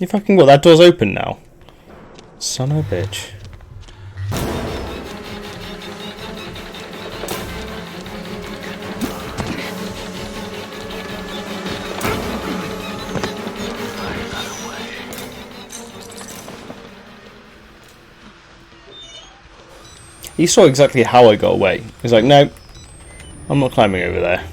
You fucking what? That door's open now. Son of a bitch. He saw exactly how I got away. He's like, no, I'm not climbing over there.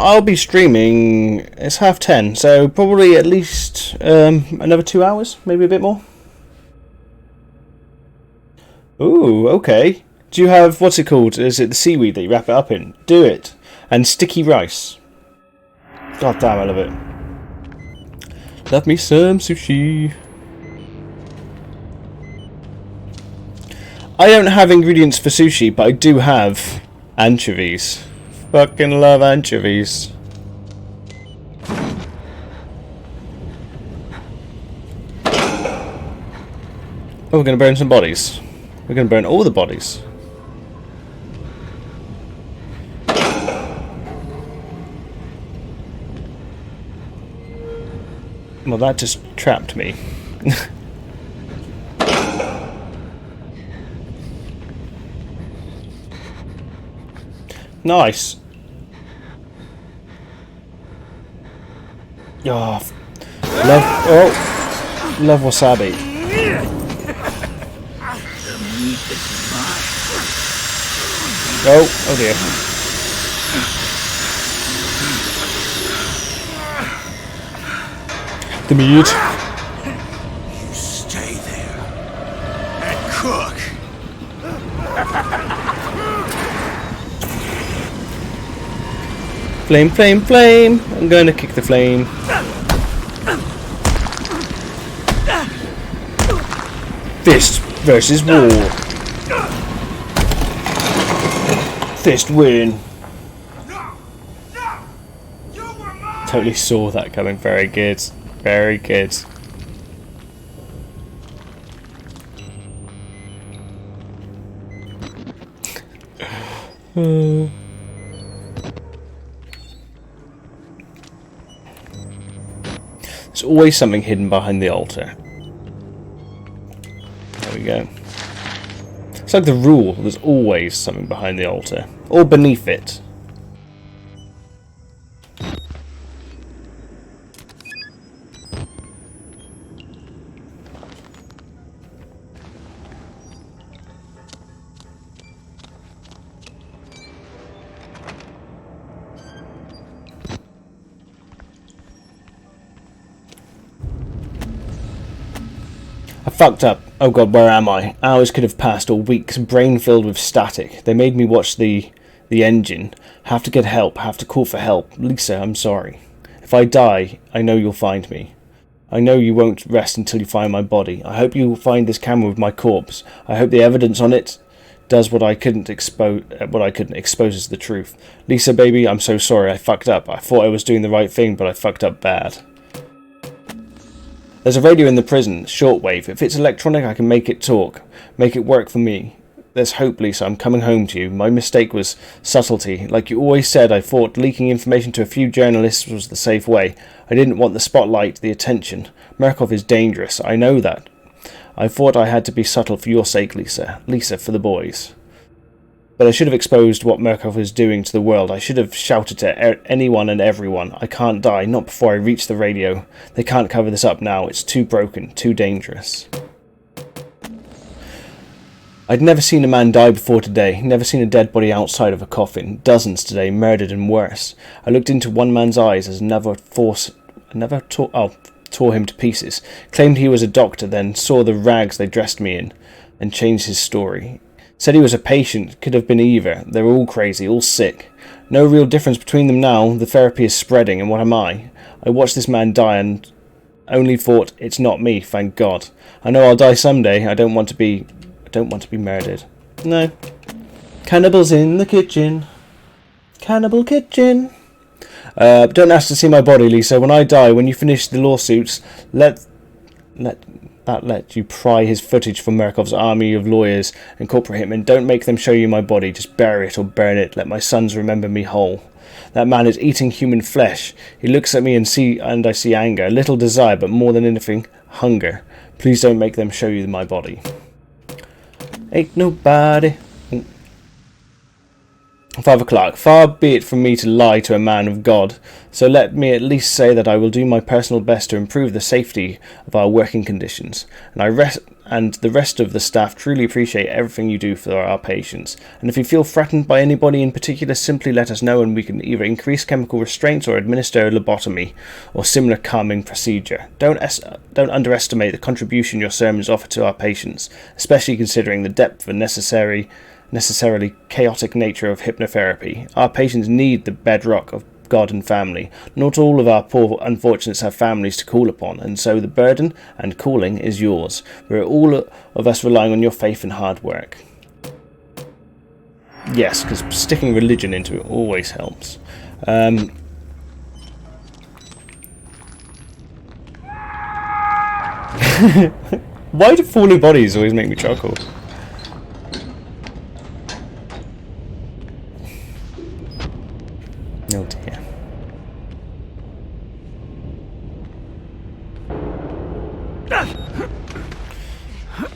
I'll be streaming. It's 10:30, so probably at least another 2 hours, maybe a bit more. Ooh, okay. Do you have, what's it called? Is it the seaweed that you wrap it up in? Do it. And sticky rice. God damn, I love it. Love me some sushi. I don't have ingredients for sushi, but I do have anchovies. Fucking love anchovies. Oh, we're gonna burn some bodies. We're gonna burn all the bodies. Well, that just trapped me. Nice. Oh, love wasabi. Oh dear. The meat. You stay there and cook. Flame, flame, flame. I'm going to kick the flame. Fist versus wall. Fist win. Totally saw that coming. Very good. Very good. There's always something hidden behind the altar. There we go. It's like the rule. There's always something behind the altar. Or beneath it. I fucked up. Oh god, where am I? Hours could have passed, or weeks, brain filled with static. They made me watch the engine. Have to get help, have to call for help. Lisa, I'm sorry. If I die, I know you'll find me. I know you won't rest until you find my body. I hope you'll find this camera with my corpse. I hope the evidence on it does what I couldn't expose as the truth. Lisa, baby, I'm so sorry. I fucked up. I thought I was doing the right thing, but I fucked up bad. There's a radio in the prison, shortwave. If it's electronic, I can make it talk. Make it work for me. There's hope, Lisa. I'm coming home to you. My mistake was subtlety. Like you always said, I thought leaking information to a few journalists was the safe way. I didn't want the spotlight, the attention. Murkoff is dangerous. I know that. I thought I had to be subtle for your sake, Lisa. Lisa, for the boys. But I should have exposed what Murkoff is doing to the world. I should have shouted to anyone and everyone. I can't die, not before I reach the radio. They can't cover this up now. It's too broken, too dangerous. I'd never seen a man die before today. Never seen a dead body outside of a coffin. Dozens today, murdered and worse. I looked into one man's eyes as another tore him to pieces. Claimed he was a doctor, then saw the rags they dressed me in, and changed his story. Said he was a patient, could have been either. They were all crazy, all sick. No real difference between them now. The therapy is spreading, and what am I? I watched this man die and only thought, it's not me, thank God. I know I'll die someday. I don't want to be murdered. No. Cannibals in the kitchen. Cannibal kitchen. Don't ask to see my body, Lisa. When I die, when you finish the lawsuits, let you pry his footage from Murkoff's army of lawyers and corporate hitmen. Don't make them show you my body. Just bury it or burn it. Let my sons remember me whole. That man is eating human flesh. He looks at me and I see anger, a little desire, but more than anything, hunger. Please don't make them show you my body. Ain't nobody. 5 o'clock. Far be it from me to lie to a man of God, so let me at least say that I will do my personal best to improve the safety of our working conditions, and the rest of the staff truly appreciate everything you do for our patients. And if you feel threatened by anybody in particular, simply let us know and we can either increase chemical restraints or administer a lobotomy or similar calming procedure. Don't underestimate the contribution your sermons offer to our patients, especially considering the depth and necessarily chaotic nature of hypnotherapy. Our patients need the bedrock of God and family. Not all of our poor unfortunates have families to call upon, and so the burden and calling is yours. We're all of us relying on your faith and hard work. Yes, because sticking religion into it always helps. Why do falling bodies always make me chuckle? Oh dear.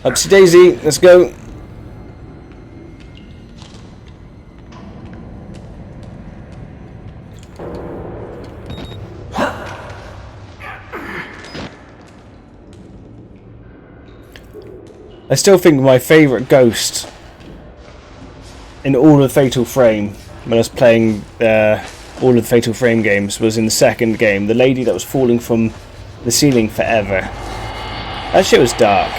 Upsy daisy, let's go. I still think my favourite ghost in all of Fatal Frame, when I was playing all of the Fatal Frame games, was in the second game. The lady that was falling from the ceiling forever. That shit was dark.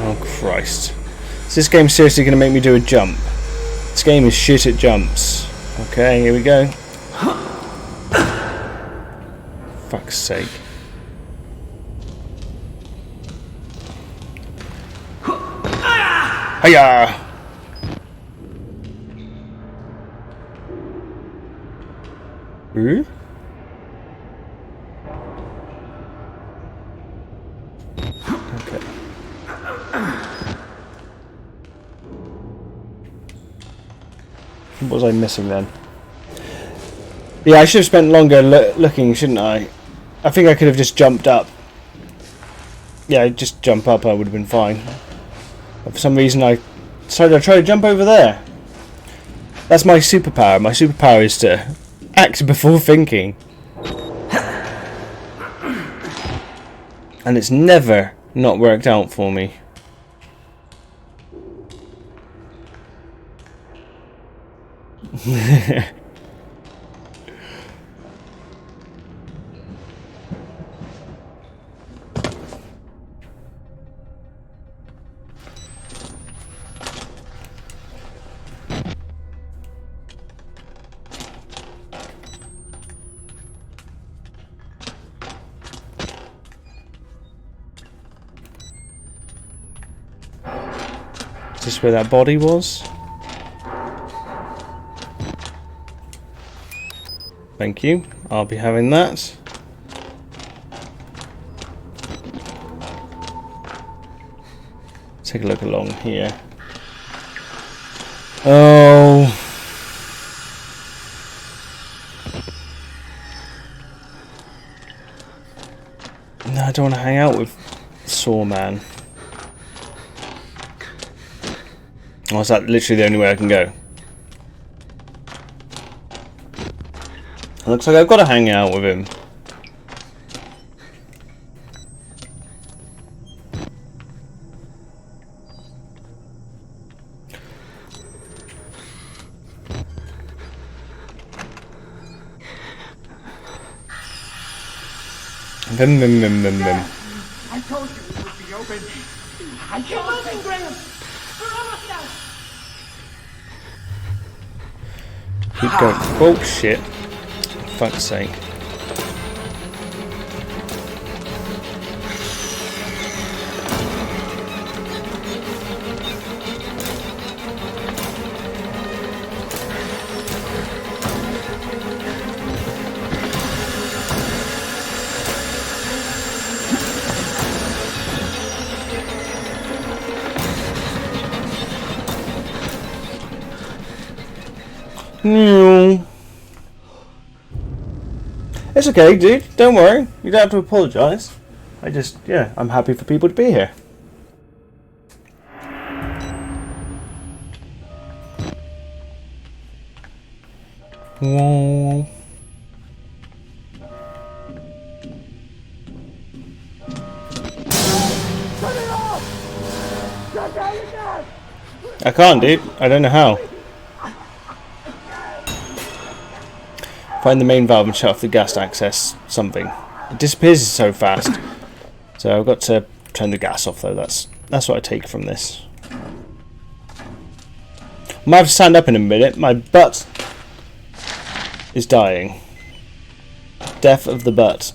Oh Christ. Is this game seriously going to make me do a jump? This game is shit at jumps. Okay, here we go. Fuck's sake. Hiya! Ooh? Okay. What was I missing then? Yeah, I should have spent longer looking, shouldn't I? I think I could have just jumped up. Yeah, just jump up, I would have been fine. But for some reason I decided I'd try to jump over there. That's my superpower. My superpower is to act before thinking. And it's never not worked out for me. Is this where that body was? Thank you. I'll be having that. Take a look along here. Oh. No, I don't want to hang out with Sawman. Oh, is that literally the only way I can go? It looks like I've got to hang out with him. Vim, vim, vim, vim, vim. I told you it would be open. I keep moving, Graham. We're almost done. Keep going. Oh shit. For fuck's sake. It's okay, dude. Don't worry. You don't have to apologise. Yeah, I'm happy for people to be here. Whoa. I can't, dude. I don't know how. Find the main valve and shut off the gas to access something. It disappears so fast. So I've got to turn the gas off though. That's what I take from this. I might have to stand up in a minute. My butt is dying. Death of the butt.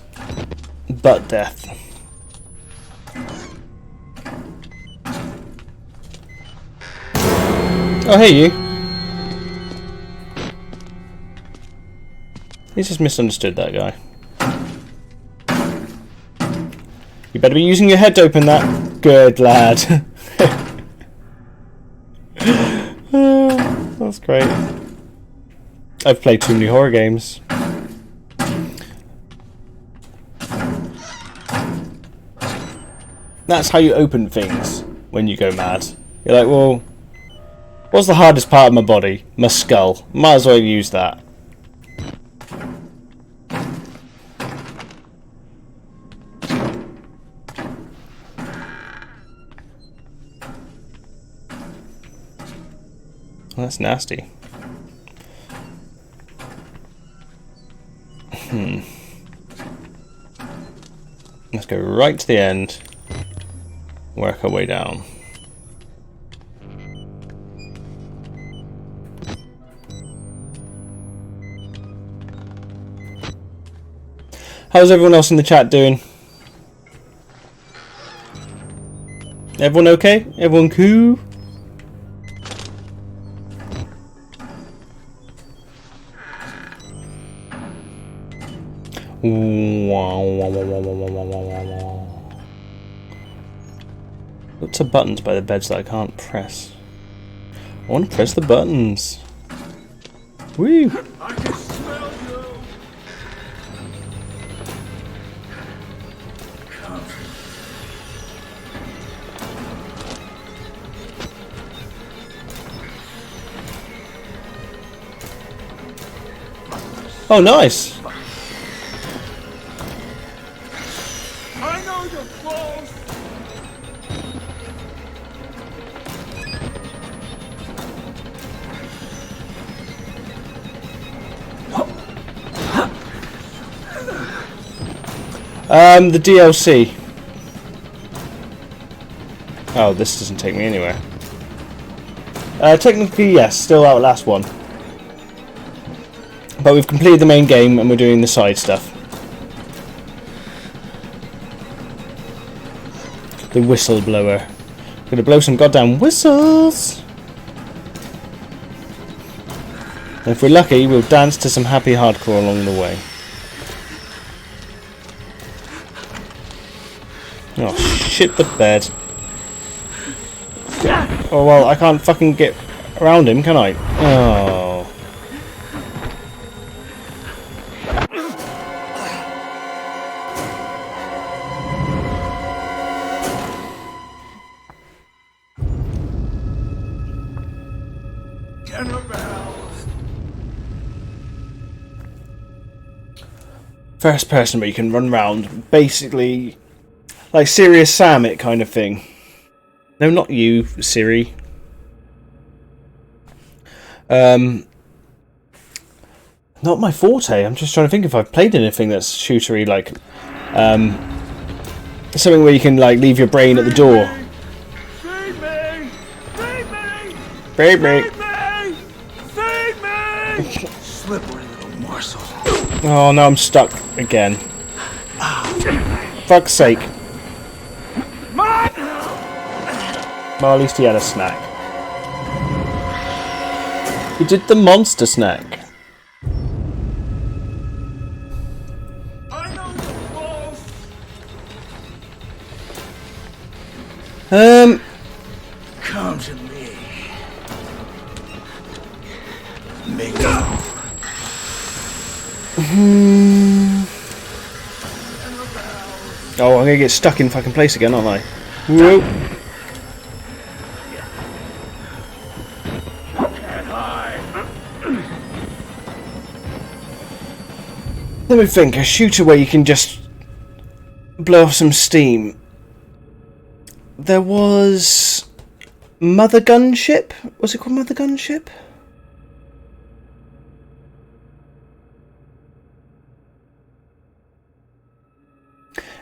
Butt death. Oh, hey you. He's just misunderstood that guy. You better be using your head to open that. Good lad. That's great. I've played too many horror games. That's how you open things when you go mad. You're like, well, what's the hardest part of my body? My skull. Might as well use that. That's nasty. Let's go right to the end. Work our way down. How's everyone else in the chat doing? Everyone okay? Everyone cool? Lots of buttons by the beds that I can't press. I want to press the buttons. Woo! I can smell you. Oh, nice! I know you're close. The DLC. Oh, this doesn't take me anywhere. Technically, yes, still Outlast 1. But we've completed the main game and we're doing the side stuff. The whistleblower. Gonna blow some goddamn whistles! And if we're lucky, we'll dance to some happy hardcore along the way. Oh, shit the bed. Oh, well, I can't fucking get around him, can I? Oh. First person where you can run around, basically like Serious Sam it kind of thing. No, not you, Siri. Not my forte. I'm just trying to think if I've played anything that's shootery, like something where you can like leave your brain at the door. Feed me! Feed me! Feed me! Feed me! Slippery little morsel. Oh no, I'm stuck again. Fuck's sake. Well, at least he had a snack. He did the monster snack. I know you're close. Come to me. Make go. Oh, I'm gonna get stuck in fucking place again, aren't I? Whoa. Let me think, a shooter where you can just blow off some steam. There was Mother Gunship? Was it called Mother Gunship?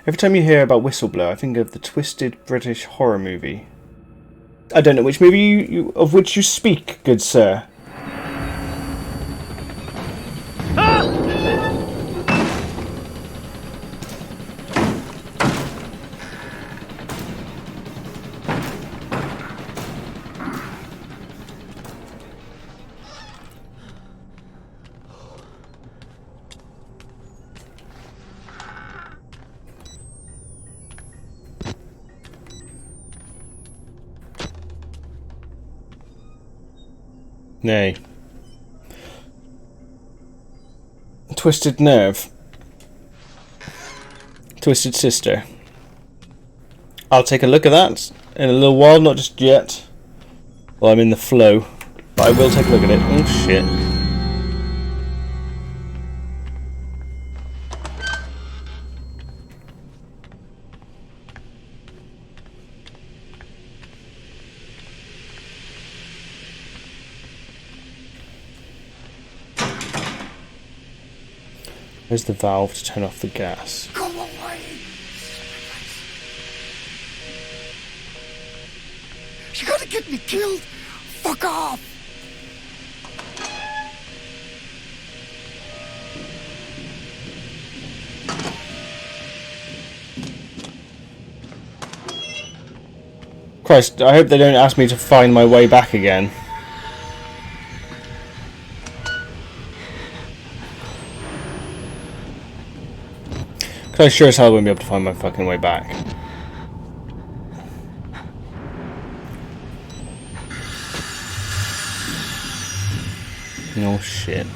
Every time you hear about Whistleblower, I think of the twisted British horror movie. I don't know which movie of which you speak, good sir. Nay. Twisted Nerve. Twisted Sister. I'll take a look at that in a little while, not just yet. Well, I'm in the flow. But I will take a look at it. Oh shit. Where's the valve to turn off the gas? Go away! You're gonna get me killed! Fuck off! Christ, I hope they don't ask me to find my way back again. Because I sure as hell won't be able to find my fucking way back. Oh shit.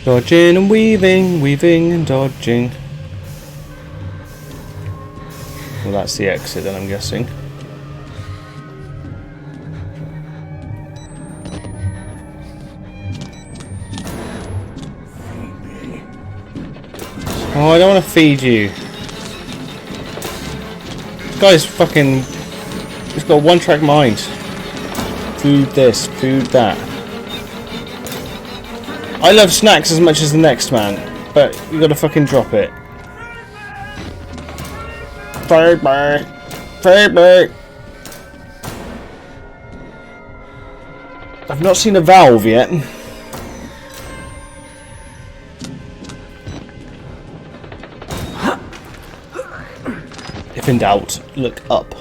Dodging and weaving, weaving and dodging. Well, that's the exit then, I'm guessing. Oh, I don't want to feed you. This guy's fucking... He's got a one-track mind. Food this, food that. I love snacks as much as the next man, but you gotta fucking drop it. Baby, baby. I've not seen a valve yet. If in doubt, look up.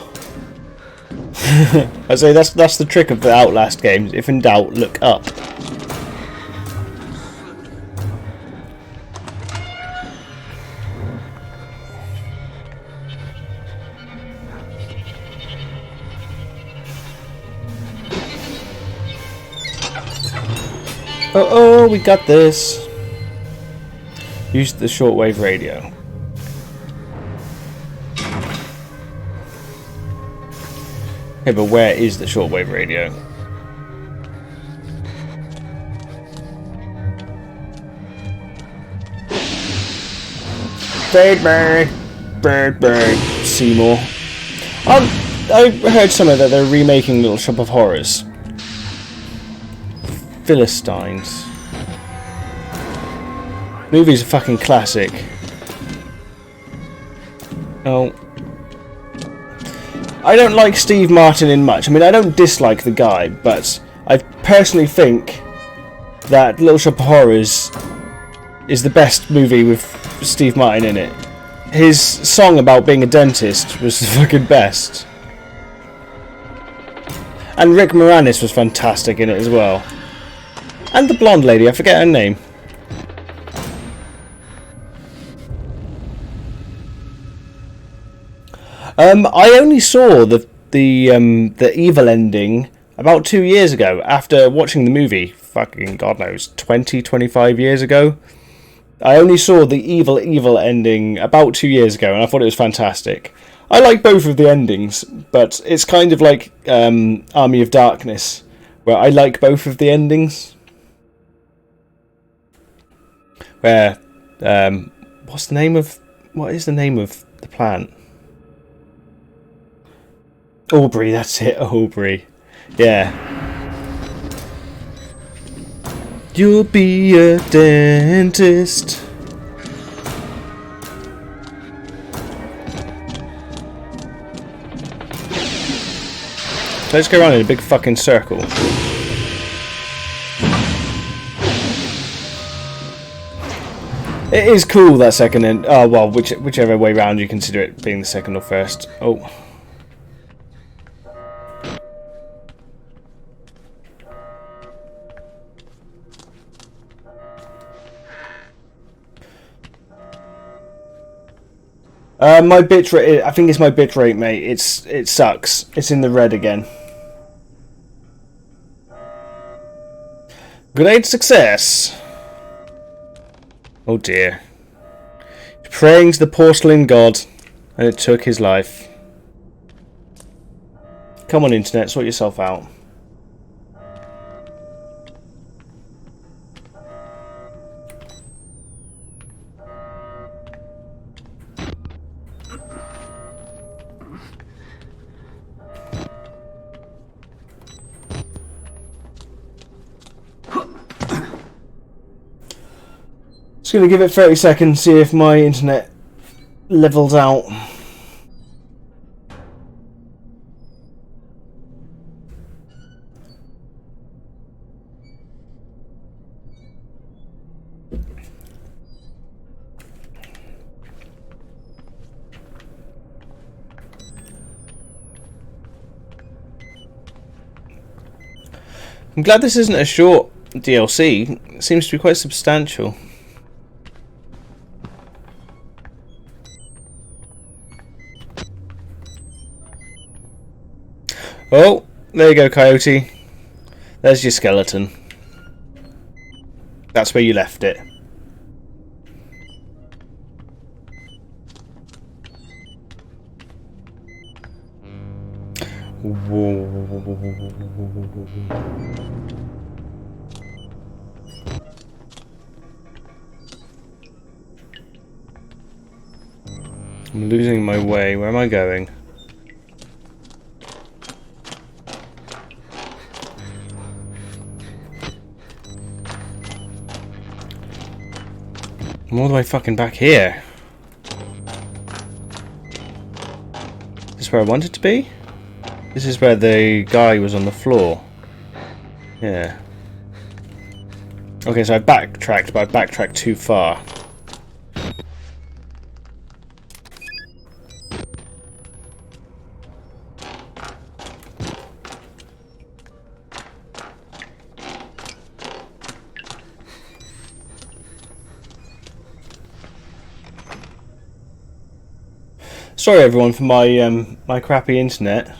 I say that's the trick of the Outlast games. If in doubt, look up. Oh, we got this. Use the shortwave radio. Okay, but where is the shortwave radio? Bird, Seymour. I heard somewhere that they're remaking Little Shop of Horrors. Philistines. Movie's a fucking classic. Oh. I don't like Steve Martin in much. I mean, I don't dislike the guy, but I personally think that Little Shop of Horrors is the best movie with Steve Martin in it. His song about being a dentist was the fucking best. And Rick Moranis was fantastic in it as well. And the blonde lady, I forget her name. I only saw the evil ending about 2 years ago after watching the movie. Fucking God knows, 25 years ago. I only saw the evil ending about 2 years ago, and I thought it was fantastic. I like both of the endings, but it's kind of like Army of Darkness, where I like both of the endings. Where, what is the name of the plant? Aubrey, that's it, Aubrey. Yeah. You'll be a dentist. Let's go around in a big fucking circle. It is cool, that second end. Oh, well, whichever way round you consider it being the second or first. Oh. My bitrate, I think it's my bitrate, mate. It sucks. It's in the red again. Great success. Oh dear. Praying to the porcelain god, and it took his life. Come on, internet, sort yourself out. Just going to give it 30 seconds, see if my internet levels out. I'm glad this isn't a short DLC. It seems to be quite substantial. Oh, there you go, Coyote. There's your skeleton. That's where you left it. I'm losing my way. Where am I going? I'm all the way fucking back here. Is this where I wanted to be? This is where the guy was on the floor. Yeah. Okay, so I backtracked, but I backtracked too far. Sorry everyone for my my crappy internet.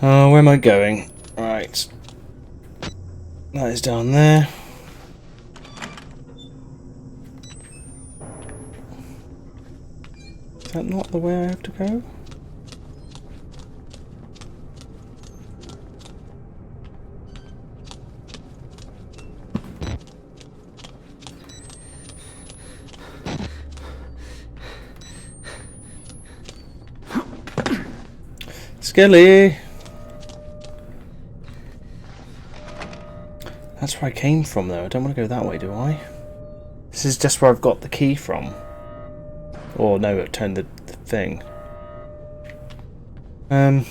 Where am I going? Right. That is down there. Is that not the way I have to go? Skelly! That's where I came from though. I don't want to go that way, do I? This is just where I've got the key from. Or no, it turned the thing. There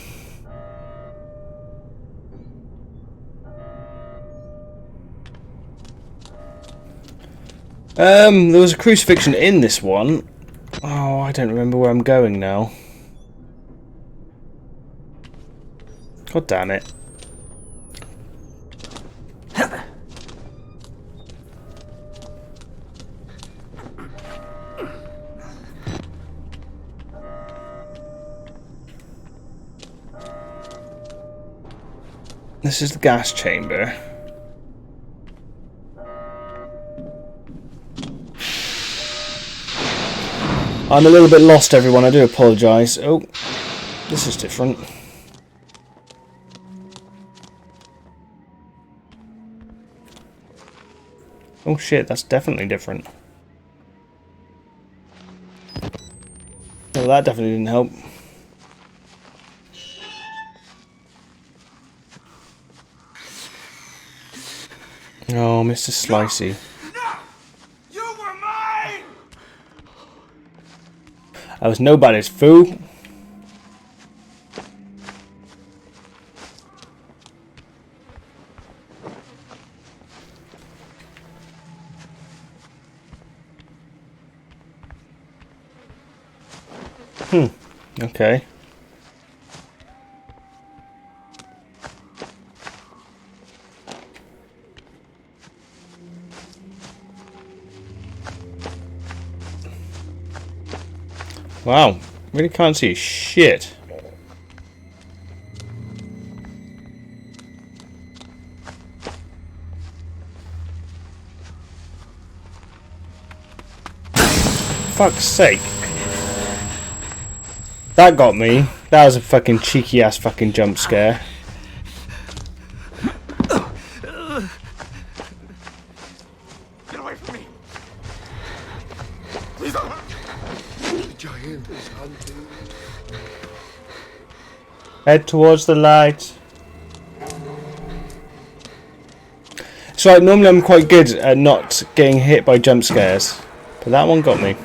was a crucifixion in this one. Oh, I don't remember where I'm going now. God damn it. This is the gas chamber. I'm a little bit lost, everyone. I do apologise. Oh, this is different. Oh shit, that's definitely different. Well, that definitely didn't help. Oh, Mr. Slicey. No! You were mine! I was nobody's fool. Okay. Wow, really can't see shit. Fuck's sake. That got me. That was a fucking cheeky ass fucking jump scare. Get away from me! Please don't! The giant is hunting. Head towards the light. So normally I'm quite good at not getting hit by jump scares, but that one got me.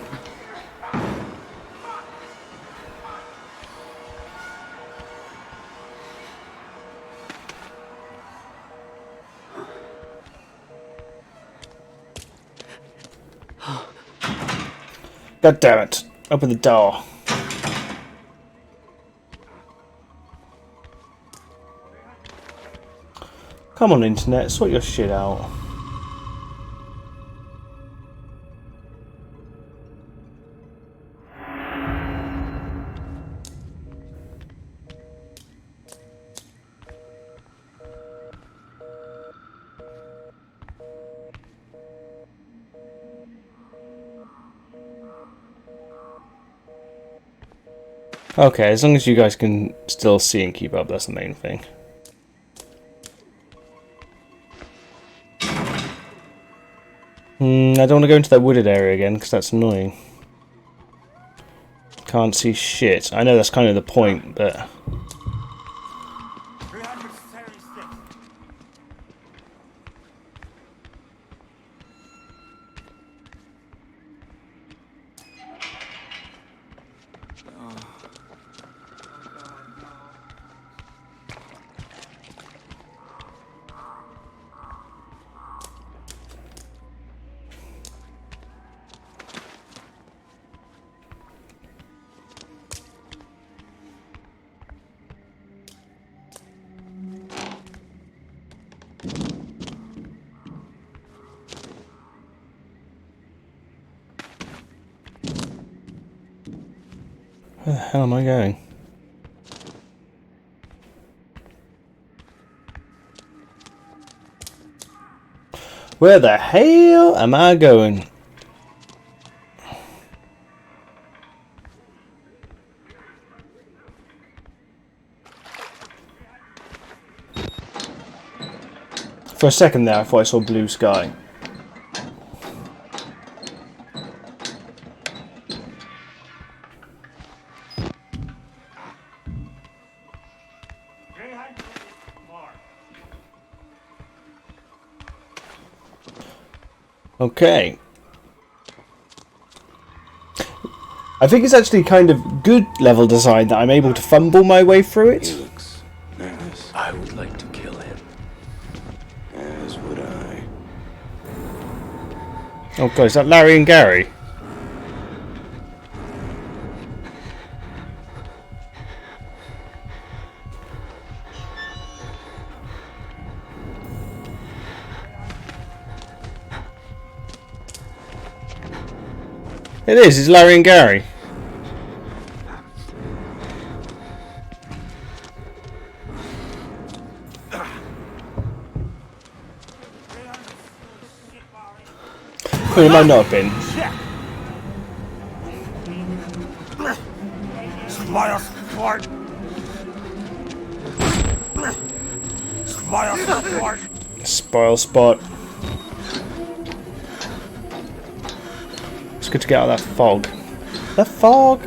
God damn it. Open the door. Come on, internet, sort your shit out. Okay, as long as you guys can still see and keep up, that's the main thing. I don't want to go into that wooded area again, because that's annoying. Can't see shit. I know that's kind of the point, but... Where the hell am I going? Where the hell am I going? For a second there, I thought I saw blue sky. Okay. I think it's actually kind of good level design that I'm able to fumble my way through it. He looks nervous. I would like to kill him. As would I. Oh god, is that Larry and Gary? It is, it's Larry and Gary. Well, it might not have been. Smile sport. Smile sport. Spoil spot. It's good to get out of that fog. The fog!